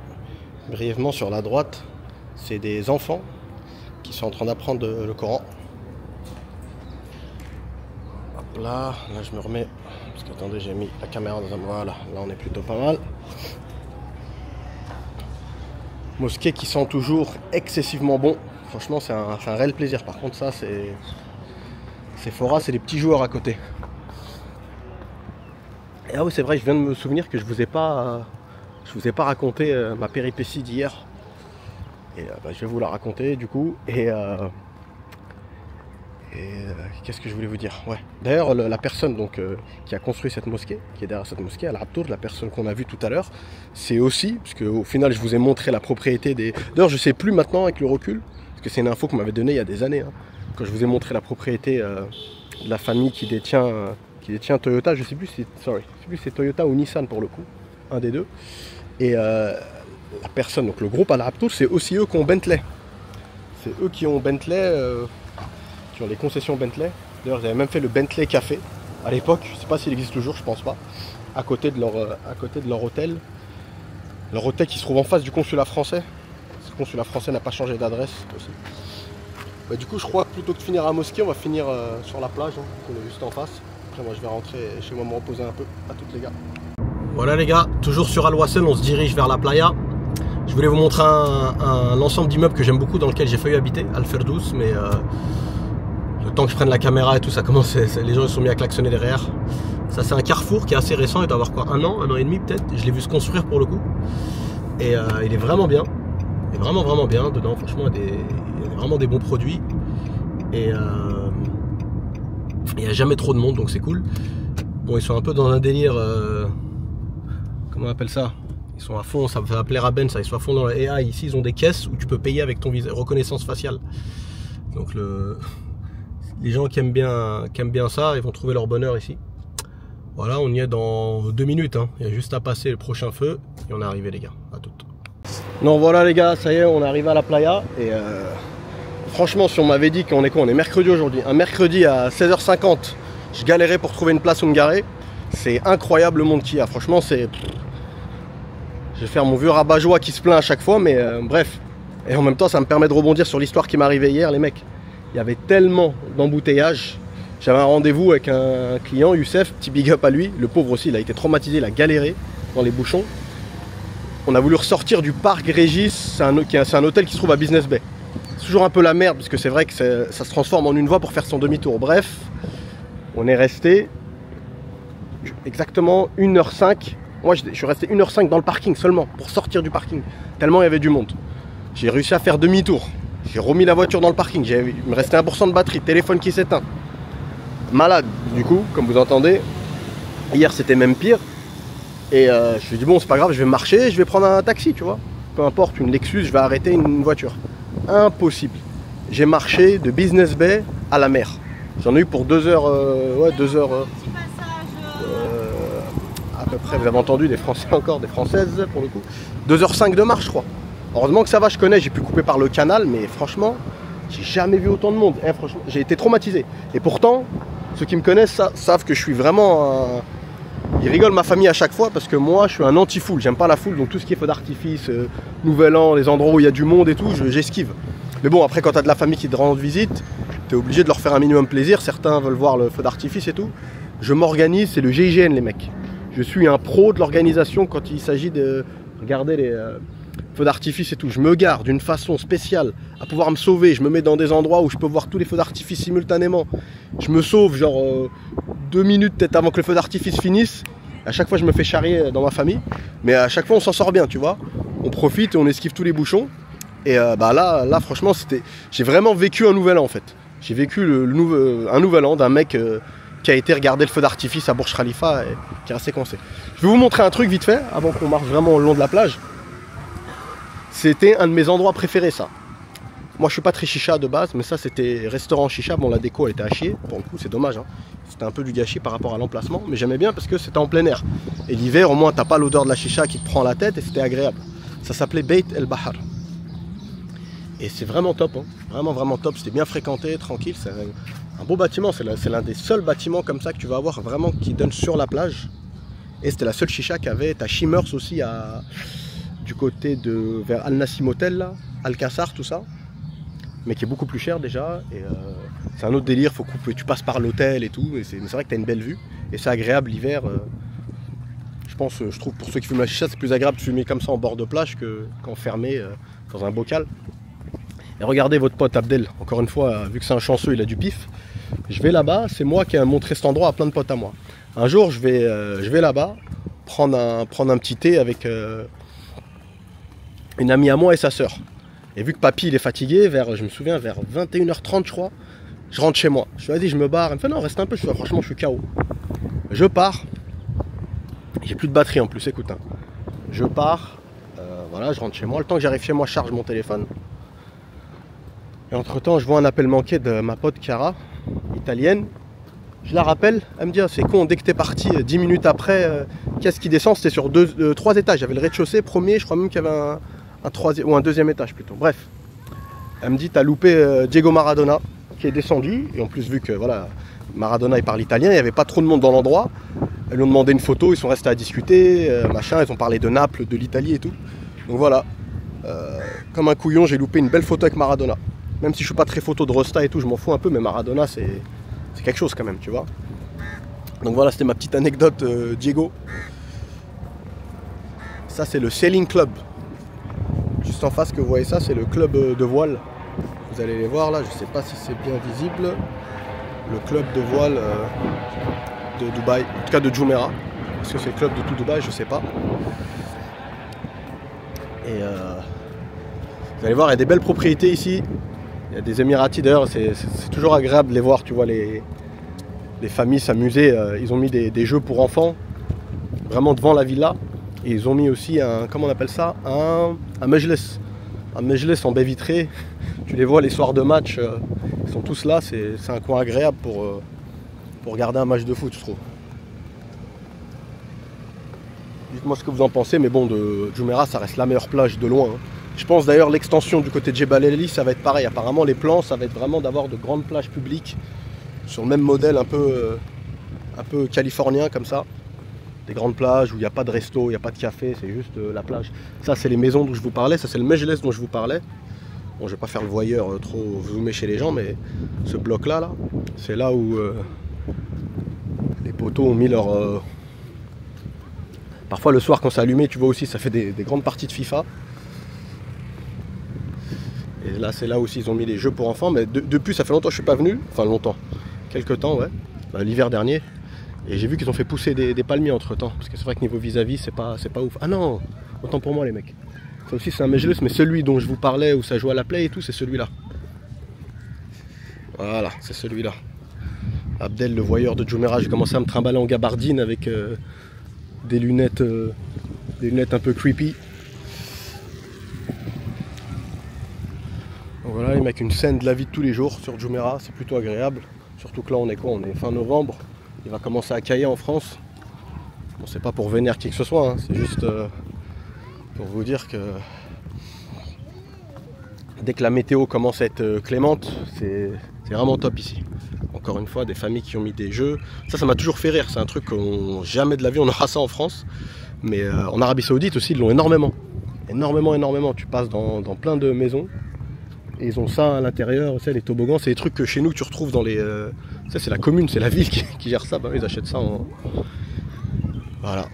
brièvement sur la droite, c'est des enfants qui sont en train d'apprendre le Coran. Hop là je me remets, parce que attendez, j'ai mis la caméra dans un... Voilà, là on est plutôt pas mal. Mosquée qui sent toujours excessivement bon. Franchement, c'est un réel plaisir. Par contre, ça, c'est Fora, c'est des petits joueurs à côté. Et ah oui, c'est vrai, je viens de me souvenir que je vous ai pas raconté ma péripétie d'hier. Et je vais vous la raconter du coup. Et qu'est-ce que je voulais vous dire? Ouais. D'ailleurs, la personne donc, qui a construit cette mosquée, qui est derrière cette mosquée, Al Abtour, la personne qu'on a vue tout à l'heure, c'est aussi, parce qu'au final je vous ai montré la propriété des... D'ailleurs je sais plus maintenant avec le recul, parce que c'est une info qu'on m'avait donnée il y a des années, hein, quand je vous ai montré la propriété de la famille qui détient Toyota, je sais plus si c'est Toyota ou Nissan pour le coup, un des deux. Et la personne, donc le groupe Al Abtour, c'est aussi eux qui ont Bentley. C'est eux qui ont Bentley, qui ont les concessions Bentley. D'ailleurs, ils avaient même fait le Bentley Café à l'époque. Je ne sais pas s'il existe toujours, je pense pas. À côté de leur hôtel. Leur hôtel qui se trouve en face du consulat français. Le consulat français n'a pas changé d'adresse aussi. Bah, du coup, je crois que plutôt que de finir à la mosquée, on va finir sur la plage, hein, qu'on est juste en face. Après, moi, je vais rentrer chez moi me reposer un peu. À toutes les gars. Voilà les gars, toujours sur Al Wasl, on se dirige vers la playa. Je voulais vous montrer un ensemble d'immeubles que j'aime beaucoup, dans lequel j'ai failli habiter, Al Ferdouz, mais le temps que je prenne la caméra et tout, ça commence, les gens ils sont mis à klaxonner derrière. Ça c'est un carrefour qui est assez récent, il doit avoir quoi, un an et demi peut-être. Je l'ai vu se construire pour le coup. Et il est vraiment bien. Il est vraiment bien dedans, franchement il y a vraiment des bons produits. Et il n'y a jamais trop de monde, donc c'est cool. Bon, ils sont un peu dans un délire, comment on appelle ça? Ils sont à fond, ça va plaire à Ben ça, ils sont à fond dans le AI. Ici ils ont des caisses où tu peux payer avec ton reconnaissance faciale. Donc Les gens qui aiment bien ça, ils vont trouver leur bonheur ici. Voilà, on y est dans 2 minutes, hein. Il y a juste à passer le prochain feu et on est arrivé les gars, à toutes. Non voilà les gars, ça y est, on est arrivé à la playa et franchement si on m'avait dit qu'on est quoi, on est mercredi aujourd'hui, un mercredi à 16h50, je galérais pour trouver une place où me garer, c'est incroyable le monde qu'il y a, franchement c'est... Je vais faire mon vieux rabat-joie qui se plaint à chaque fois, mais bref. Et en même temps ça me permet de rebondir sur l'histoire qui m'est arrivée hier les mecs. Il y avait tellement d'embouteillages. J'avais un rendez-vous avec un client, Youssef, petit big up à lui. Le pauvre aussi, il a été traumatisé, il a galéré dans les bouchons. On a voulu ressortir du parc Régis, c'est un hôtel qui se trouve à Business Bay. C'est toujours un peu la merde, parce que c'est vrai que ça se transforme en une voie pour faire son demi-tour. Bref, on est resté exactement 1h05. Moi, je suis resté 1h05 dans le parking seulement, pour sortir du parking, tellement il y avait du monde. J'ai réussi à faire demi-tour. J'ai remis la voiture dans le parking. Il me restait 1% de batterie, téléphone qui s'éteint. Malade, du coup, comme vous entendez. Hier, c'était même pire. Et je me suis dit, bon, c'est pas grave, je vais marcher, je vais prendre un taxi, tu vois. Peu importe, une Lexus, je vais arrêter une voiture. Impossible. J'ai marché de Business Bay à la mer. J'en ai eu pour 2 heures, ouais, 2 heures. À peu près, vous avez entendu, des Français encore, des Françaises pour le coup. 2h05 de marche, je crois. Heureusement que ça va, je connais, j'ai pu couper par le canal, mais franchement, j'ai jamais vu autant de monde. Franchement, j'ai été traumatisé. Et pourtant, ceux qui me connaissent savent que je suis vraiment... Ils rigolent ma famille à chaque fois parce que moi, je suis un anti-foule. J'aime pas la foule, donc tout ce qui est feu d'artifice, Nouvel An, les endroits où il y a du monde et tout, j'esquive. Mais bon, après, quand tu as de la famille qui te rend visite, tu es obligé de leur faire un minimum plaisir. Certains veulent voir le feu d'artifice et tout. Je m'organise, c'est le GIGN, les mecs. Je suis un pro de l'organisation quand il s'agit de regarder les... feux d'artifice et tout, je me gare d'une façon spéciale à pouvoir me sauver, je me mets dans des endroits où je peux voir tous les feux d'artifice simultanément, je me sauve genre 2 minutes peut-être avant que le feu d'artifice finisse, à chaque fois je me fais charrier dans ma famille, mais à chaque fois on s'en sort bien, tu vois, on profite et on esquive tous les bouchons, et bah là franchement j'ai vraiment vécu un nouvel an en fait, j'ai vécu un nouvel an d'un mec qui a été regarder le feu d'artifice à Burj Khalifa et qui est resté coincé. Je vais vous montrer un truc vite fait, avant qu'on marche vraiment le long de la plage. C'était un de mes endroits préférés ça. Moi je suis pas très chicha de base, mais ça c'était restaurant chicha. Bon la déco elle était à chier, pour le coup c'est dommage, hein. C'était un peu du gâchis par rapport à l'emplacement, mais j'aimais bien parce que c'était en plein air. Et l'hiver au moins t'as pas l'odeur de la chicha qui te prend la tête et c'était agréable. Ça s'appelait Beit El Bahar. Et c'est vraiment top, hein. Vraiment top, c'était bien fréquenté, tranquille. C'est un beau bâtiment, c'est l'un des seuls bâtiments comme ça que tu vas avoir vraiment qui donne sur la plage. Et c'était la seule chicha qui avait, t'as Shimmers aussi du côté de vers Al Nassim Hotel là, Al-Kassar, tout ça, mais qui est beaucoup plus cher déjà. Et c'est un autre délire, faut couper, tu passes par l'hôtel et tout, mais c'est vrai que tu as une belle vue et c'est agréable l'hiver. Je trouve pour ceux qui fument la chicha, c'est plus agréable de fumer comme ça en bord de plage qu'enfermé dans un bocal. Et regardez votre pote Abdel, encore une fois, vu que c'est un chanceux, il a du pif. Je vais là-bas, c'est moi qui ai montré cet endroit à plein de potes à moi. Un jour, je vais là-bas prendre un petit thé avec une amie à moi et sa sœur. Et vu que papy il est fatigué, je me souviens vers 21h30 je crois, je rentre chez moi. Je lui ai dit je me barre, il me fait non reste un peu, je fais franchement je suis KO. Je pars, j'ai plus de batterie en plus, écoute hein. Je pars, voilà je rentre chez moi, le temps que j'arrive chez moi je charge mon téléphone. Et entre temps je vois un appel manqué de ma pote Chiara, italienne. Je la rappelle, elle me dit c'est con, dès que t'es parti 10 minutes après, qu'est-ce qui descend? C'était sur 3 étages, j'avais le rez-de-chaussée, premier, je crois même qu'il y avait un troisième ou un deuxième étage plutôt. Bref, elle me dit t'as loupé Diego Maradona qui est descendu, et en plus vu que voilà Maradona il parle italien, il n'y avait pas trop de monde dans l'endroit. Elles lui ont demandé une photo, ils sont restés à discuter, machin, ils ont parlé de Naples, de l'Italie et tout. Donc voilà, comme un couillon, j'ai loupé une belle photo avec Maradona. Même si je suis pas très photo de Rosta et tout, je m'en fous un peu, mais Maradona c'est quelque chose quand même, tu vois. Donc voilà, c'était ma petite anecdote Diego. Ça c'est le Sailing Club. Juste en face que vous voyez ça, c'est le club de voile. Vous allez les voir là, je sais pas si c'est bien visible. Le club de voile de Dubaï, en tout cas de Jumeirah. Est-ce que c'est le club de tout Dubaï? Je sais pas. Et vous allez voir, il y a des belles propriétés ici. Il y a des Émiratis d'ailleurs, c'est toujours agréable de les voir, tu vois, les familles s'amuser. Ils ont mis des jeux pour enfants, vraiment devant la villa. Et ils ont mis aussi comment on appelle ça, un mejlis. Un mejlis en baie vitrée. Tu les vois les soirs de match, ils sont tous là, c'est un coin agréable pour regarder un match de foot, je trouve. Dites-moi ce que vous en pensez, mais bon, de Jumeirah, ça reste la meilleure plage de loin. Hein. Je pense d'ailleurs l'extension du côté de Jebel Ali, ça va être pareil. Apparemment, les plans, ça va être vraiment d'avoir de grandes plages publiques sur le même modèle un peu californien comme ça. Des grandes plages où il n'y a pas de resto, il n'y a pas de café, c'est juste la plage. Ça, c'est les maisons dont je vous parlais, ça c'est le Mejles dont je vous parlais. Bon, je vais pas faire le voyeur trop zoomer chez les gens, mais ce bloc-là, là, c'est là où les poteaux ont mis leur... Parfois le soir quand c'est allumé, tu vois aussi, ça fait des grandes parties de FIFA. Et là, c'est là aussi ils ont mis les jeux pour enfants, mais depuis ça fait longtemps que je suis pas venu, enfin longtemps, quelques temps, ouais, l'hiver dernier. Et j'ai vu qu'ils ont fait pousser des palmiers entre temps, parce que c'est vrai que niveau vis-à-vis, c'est pas ouf. Ah non, autant pour moi les mecs. Ça aussi c'est un Mejles, mais celui dont je vous parlais, où ça joue à la play et tout, c'est celui-là. Voilà, c'est celui-là. Abdel, le voyeur de Jumeirah, j'ai commencé à me trimballer en gabardine avec des lunettes un peu creepy. Donc voilà les mecs, une scène de la vie de tous les jours sur Jumeirah, c'est plutôt agréable. Surtout que là on est quoi? On est fin novembre, il va commencer à cailler en France. Bon, c'est pas pour vénérer qui que ce soit, hein, c'est juste pour vous dire que dès que la météo commence à être clémente, c'est vraiment top ici. Encore une fois, des familles qui ont mis des jeux. Ça m'a toujours fait rire, c'est un truc qu'on jamais de la vie on aura ça en France. Mais en Arabie Saoudite aussi, ils l'ont énormément. Énormément. Tu passes dans plein de maisons. Et ils ont ça à l'intérieur, les toboggans, c'est des trucs que chez nous tu retrouves dans les... ça c'est la commune, c'est la ville qui gère ça, bah, ils achètent ça en... Voilà.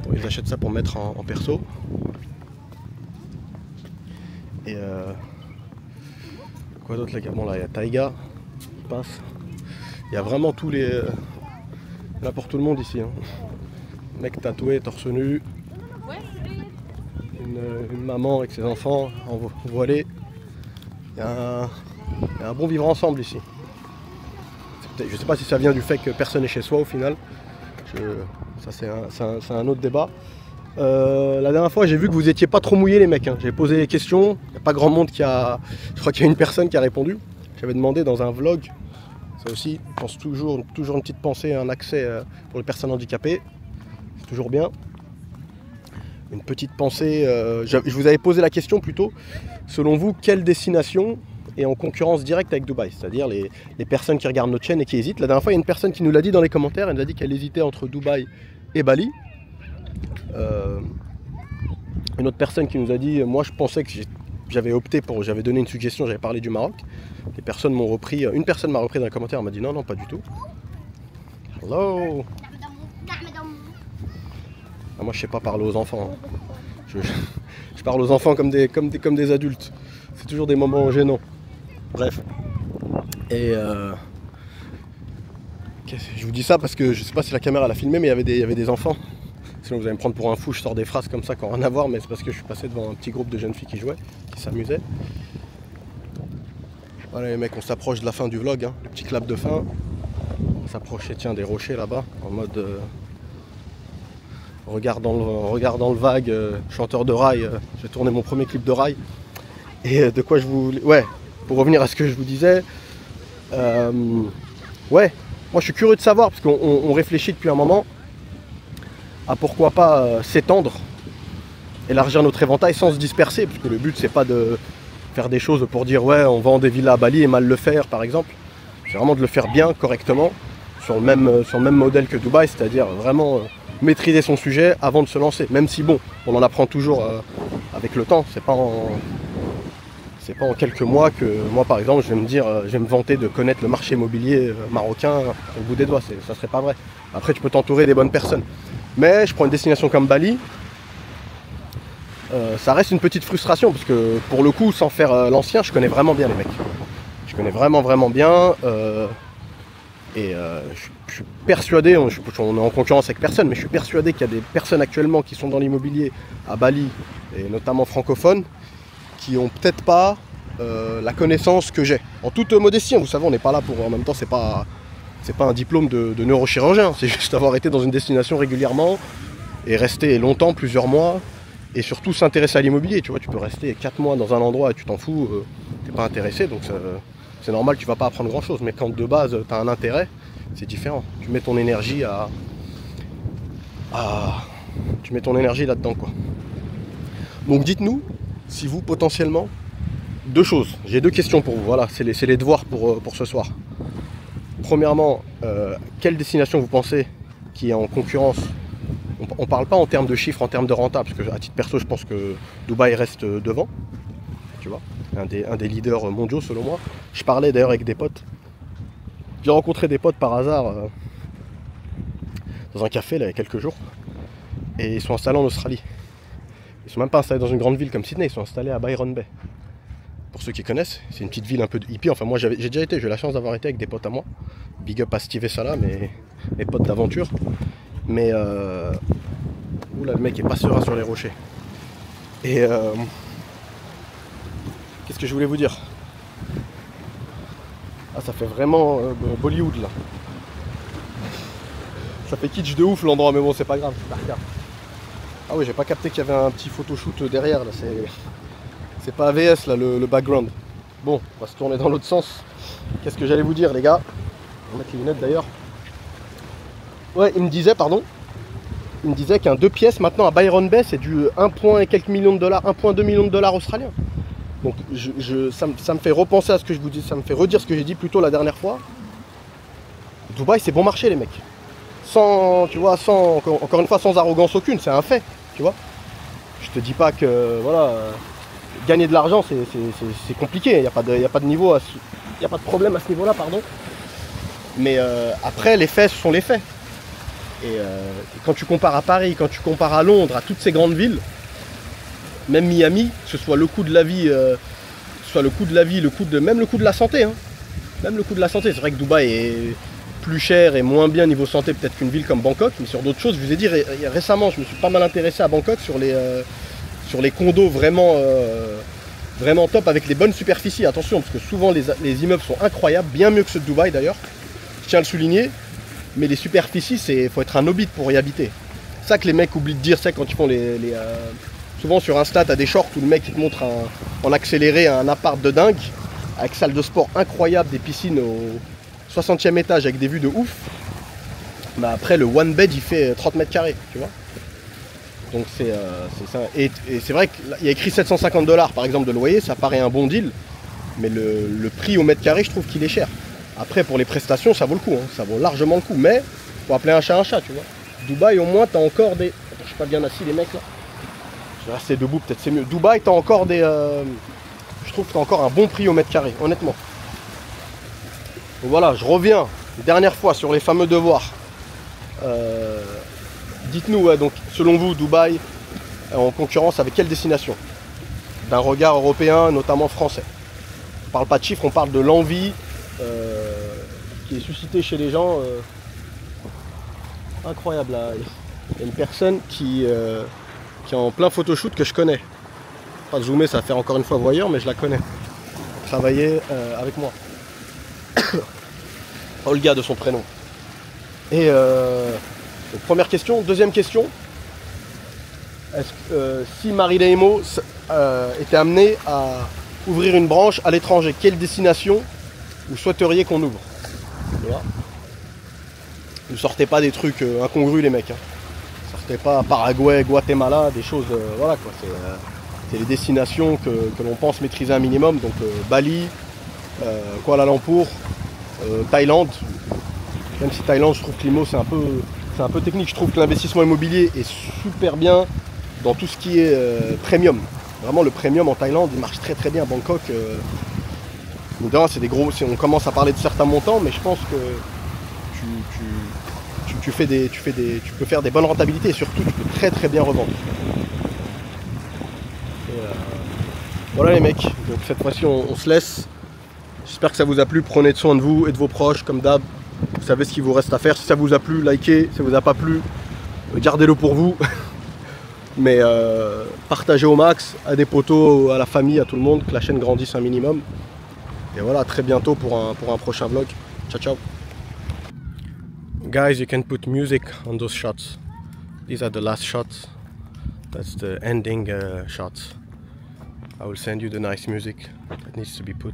Bon, ils achètent ça pour mettre en perso. Et quoi d'autre les gars? Bon là il y a Taïga qui passe. Il y a vraiment tous les... là pour tout le monde ici. Hein. Mec tatoué, torse nu. Une maman avec ses enfants en voilée. Il y a un bon vivre ensemble ici. Je sais pas si ça vient du fait que personne n'est chez soi au final. Ça c'est un autre débat. La dernière fois j'ai vu que vous étiez pas trop mouillés les mecs. Hein. J'ai posé des questions. Il n'y a pas grand monde qui a... Je crois qu'il y a une personne qui a répondu. J'avais demandé dans un vlog. Ça aussi, je pense toujours une petite pensée, un accès pour les personnes handicapées. C'est toujours bien. Une petite pensée. Je vous avais posé la question plutôt. Selon vous, quelle destination est en concurrence directe avec Dubaï? C'est-à-dire les personnes qui regardent notre chaîne et qui hésitent. La dernière fois, il y a une personne qui nous l'a dit dans les commentaires. Elle nous a dit qu'elle hésitait entre Dubaï et Bali. Une autre personne qui nous a dit, moi je pensais que j'avais opté pour, j'avais donné une suggestion, j'avais parlé du Maroc. Des personnes m'ont repris, une personne m'a repris dans les commentaires, elle m'a dit non, pas du tout. Hello. Ah, moi je sais pas parler aux enfants. Hein. Je parle aux enfants comme des adultes. C'est toujours des moments gênants. Bref. Et je vous dis ça parce que je sais pas si la caméra l'a filmé, mais il y avait des enfants. Sinon vous allez me prendre pour un fou, je sors des phrases comme ça qui n'ont rien à voir, mais c'est parce que je suis passé devant un petit groupe de jeunes filles qui jouaient, qui s'amusaient. Voilà les mecs, on s'approche de la fin du vlog, hein. Le petit clap de fin. On s'approche, tiens, des rochers là-bas, en mode regardant le vague, chanteur de rail. J'ai tourné mon premier clip de rail. Et de quoi je vous... Ouais, pour revenir à ce que je vous disais, ouais, moi je suis curieux de savoir, parce qu'on réfléchit depuis un moment à pourquoi pas s'étendre, élargir notre éventail sans se disperser, parce que le but c'est pas de faire des choses pour dire ouais on vend des villas à Bali et mal le faire par exemple, c'est vraiment de le faire bien, correctement, sur le même modèle que Dubaï, c'est-à-dire vraiment maîtriser son sujet avant de se lancer, même si bon, on en apprend toujours avec le temps, c'est pas en quelques mois que moi par exemple je vais me vanter de connaître le marché immobilier marocain au bout des doigts, ça serait pas vrai. Après tu peux t'entourer des bonnes personnes. Mais je prends une destination comme Bali, ça reste une petite frustration parce que pour le coup, sans faire l'ancien, je connais vraiment bien les mecs. Je connais vraiment bien et je suis persuadé, on est en concurrence avec personne, mais je suis persuadé qu'il y a des personnes actuellement qui sont dans l'immobilier à Bali, et notamment francophones, qui ont peut-être pas la connaissance que j'ai. En toute modestie, vous savez, on n'est pas là pour, en même temps, c'est pas un diplôme de neurochirurgien, c'est juste avoir été dans une destination régulièrement et rester longtemps, plusieurs mois, et surtout s'intéresser à l'immobilier. Tu vois, tu peux rester 4 mois dans un endroit et tu t'en fous, t'es pas intéressé, donc c'est normal, tu vas pas apprendre grand chose, mais quand de base tu as un intérêt, c'est différent. Tu mets ton énergie tu mets ton énergie là-dedans, quoi. Donc dites-nous si vous potentiellement, deux choses, j'ai deux questions pour vous, voilà, c'est les devoirs pour ce soir. Premièrement, quelle destination vous pensez qui est en concurrence? On parle pas en termes de chiffres, en termes de rentable, parce que à titre perso, je pense que Dubaï reste devant, tu vois, un des leaders mondiaux selon moi. Je parlais d'ailleurs avec des potes. J'ai rencontré des potes par hasard dans un café là, il y a quelques jours, et ils sont installés en Australie. Ils sont même pas installés dans une grande ville comme Sydney, ils sont installés à Byron Bay. Pour ceux qui connaissent, c'est une petite ville un peu de hippie. Enfin, moi j'ai déjà été, j'ai eu la chance d'avoir été avec des potes à moi. Big up à Steve et Salah, mes potes d'aventure. Mais oula, le mec est pas serein sur les rochers. Et qu'est-ce que je voulais vous dire? Ah, ça fait vraiment Bollywood là. Ça fait kitsch de ouf l'endroit, mais bon, c'est pas grave. Ah oui, j'ai pas capté qu'il y avait un petit photoshoot derrière là. C'est pas AVS là le background. Bon, on va se tourner dans l'autre sens. Qu'est-ce que j'allais vous dire, les gars? On va mettre les lunettes d'ailleurs. Ouais, il me disait qu'un 2 pièces maintenant à Byron Bay, c'est du 1 point et quelques millions de dollars, 1,2 million de dollars australiens. Donc ça me fait repenser à ce que je vous dis, ça me fait redire ce que j'ai dit plus tôt la dernière fois. Dubaï, c'est bon marché, les mecs. Sans, tu vois, encore une fois, sans arrogance aucune, c'est un fait, tu vois. Je te dis pas que, voilà, gagner de l'argent, c'est compliqué. Il n'y a pas de niveau, il n'y a pas de problème à ce niveau-là, pardon. Mais après, les faits, ce sont les faits. Et quand tu compares à Paris, quand tu compares à Londres, à toutes ces grandes villes, même Miami, que ce soit le coût de la vie, même le coût de la santé, hein. Même le coût de la santé, c'est vrai que Dubaï est plus cher et moins bien niveau santé peut-être qu'une ville comme Bangkok, mais sur d'autres choses, je vous ai dit récemment, je me suis pas mal intéressé à Bangkok sur les condos vraiment top avec les bonnes superficies. Attention, parce que souvent les immeubles sont incroyables, bien mieux que ceux de Dubaï d'ailleurs, je tiens à le souligner, mais les superficies, il faut être un hobbit pour y habiter. C'est ça que les mecs oublient de dire, c'est quand ils font souvent sur Insta, t'as des shorts où le mec il te montre en accéléré un appart de dingue, avec salle de sport incroyable, des piscines au 60e étage avec des vues de ouf. Mais après le one bed il fait 30 mètres carrés, tu vois. Donc c'est ça. Et c'est vrai qu'il y a écrit 750 $ par exemple de loyer, ça paraît un bon deal. Mais le prix au mètre carré, je trouve qu'il est cher. Après pour les prestations ça vaut le coup, hein. Ça vaut largement le coup. Mais faut appeler un chat, tu vois. Dubaï au moins t'as encore des... Attends, je suis pas bien assis les mecs là. Je vais rester debout, peut-être c'est mieux. Dubaï t'as encore des... Je trouve que t'as encore un bon prix au mètre carré, honnêtement. Donc voilà, je reviens une dernière fois sur les fameux devoirs. Dites-nous, ouais, donc selon vous, Dubaï en concurrence avec quelle destination? D'un regard européen, notamment français. On parle pas de chiffres, on parle de l'envie qui est suscitée chez les gens. Incroyable là. Il y a une personne qui est en plein photoshoot que je connais. Pas de zoomer, ça va faire encore une fois voyeur, mais je la connais. Elle travaillait avec moi. Olga de son prénom. Et donc, première question. Deuxième question. Est-ce que si Marie Laimo était amenée à ouvrir une branche à l'étranger, quelle destination vous souhaiteriez qu'on ouvre? Voilà. Ne sortez pas des trucs incongrus les mecs. Hein. Sortez pas Paraguay, Guatemala, des choses. Voilà quoi. C'est les destinations que l'on pense maîtriser un minimum. Donc Bali, Kuala Lumpur, Thaïlande. Même si Thaïlande, je trouve que l'IMO c'est un peu technique. Je trouve que l'investissement immobilier est super bien dans tout ce qui est premium. Vraiment le premium en Thaïlande, il marche très très bien. Bangkok, c'est des gros. On commence à parler de certains montants, mais je pense que tu peux faire des bonnes rentabilités et surtout tu peux très très bien revendre. Et voilà les mecs. Donc cette fois-ci on se laisse. J'espère que ça vous a plu. Prenez soin de vous et de vos proches comme d'hab. Vous savez ce qu'il vous reste à faire. Si ça vous a plu, likez. Si ça vous a pas plu, gardez-le pour vous. Mais partagez au max à des potos, à la famille, à tout le monde, que la chaîne grandisse un minimum. Et voilà, à très bientôt pour un prochain vlog. Ciao, ciao. Guys, you can put music on those shots. These are the last shots. That's the ending shots. I will send you the nice music that needs to be put.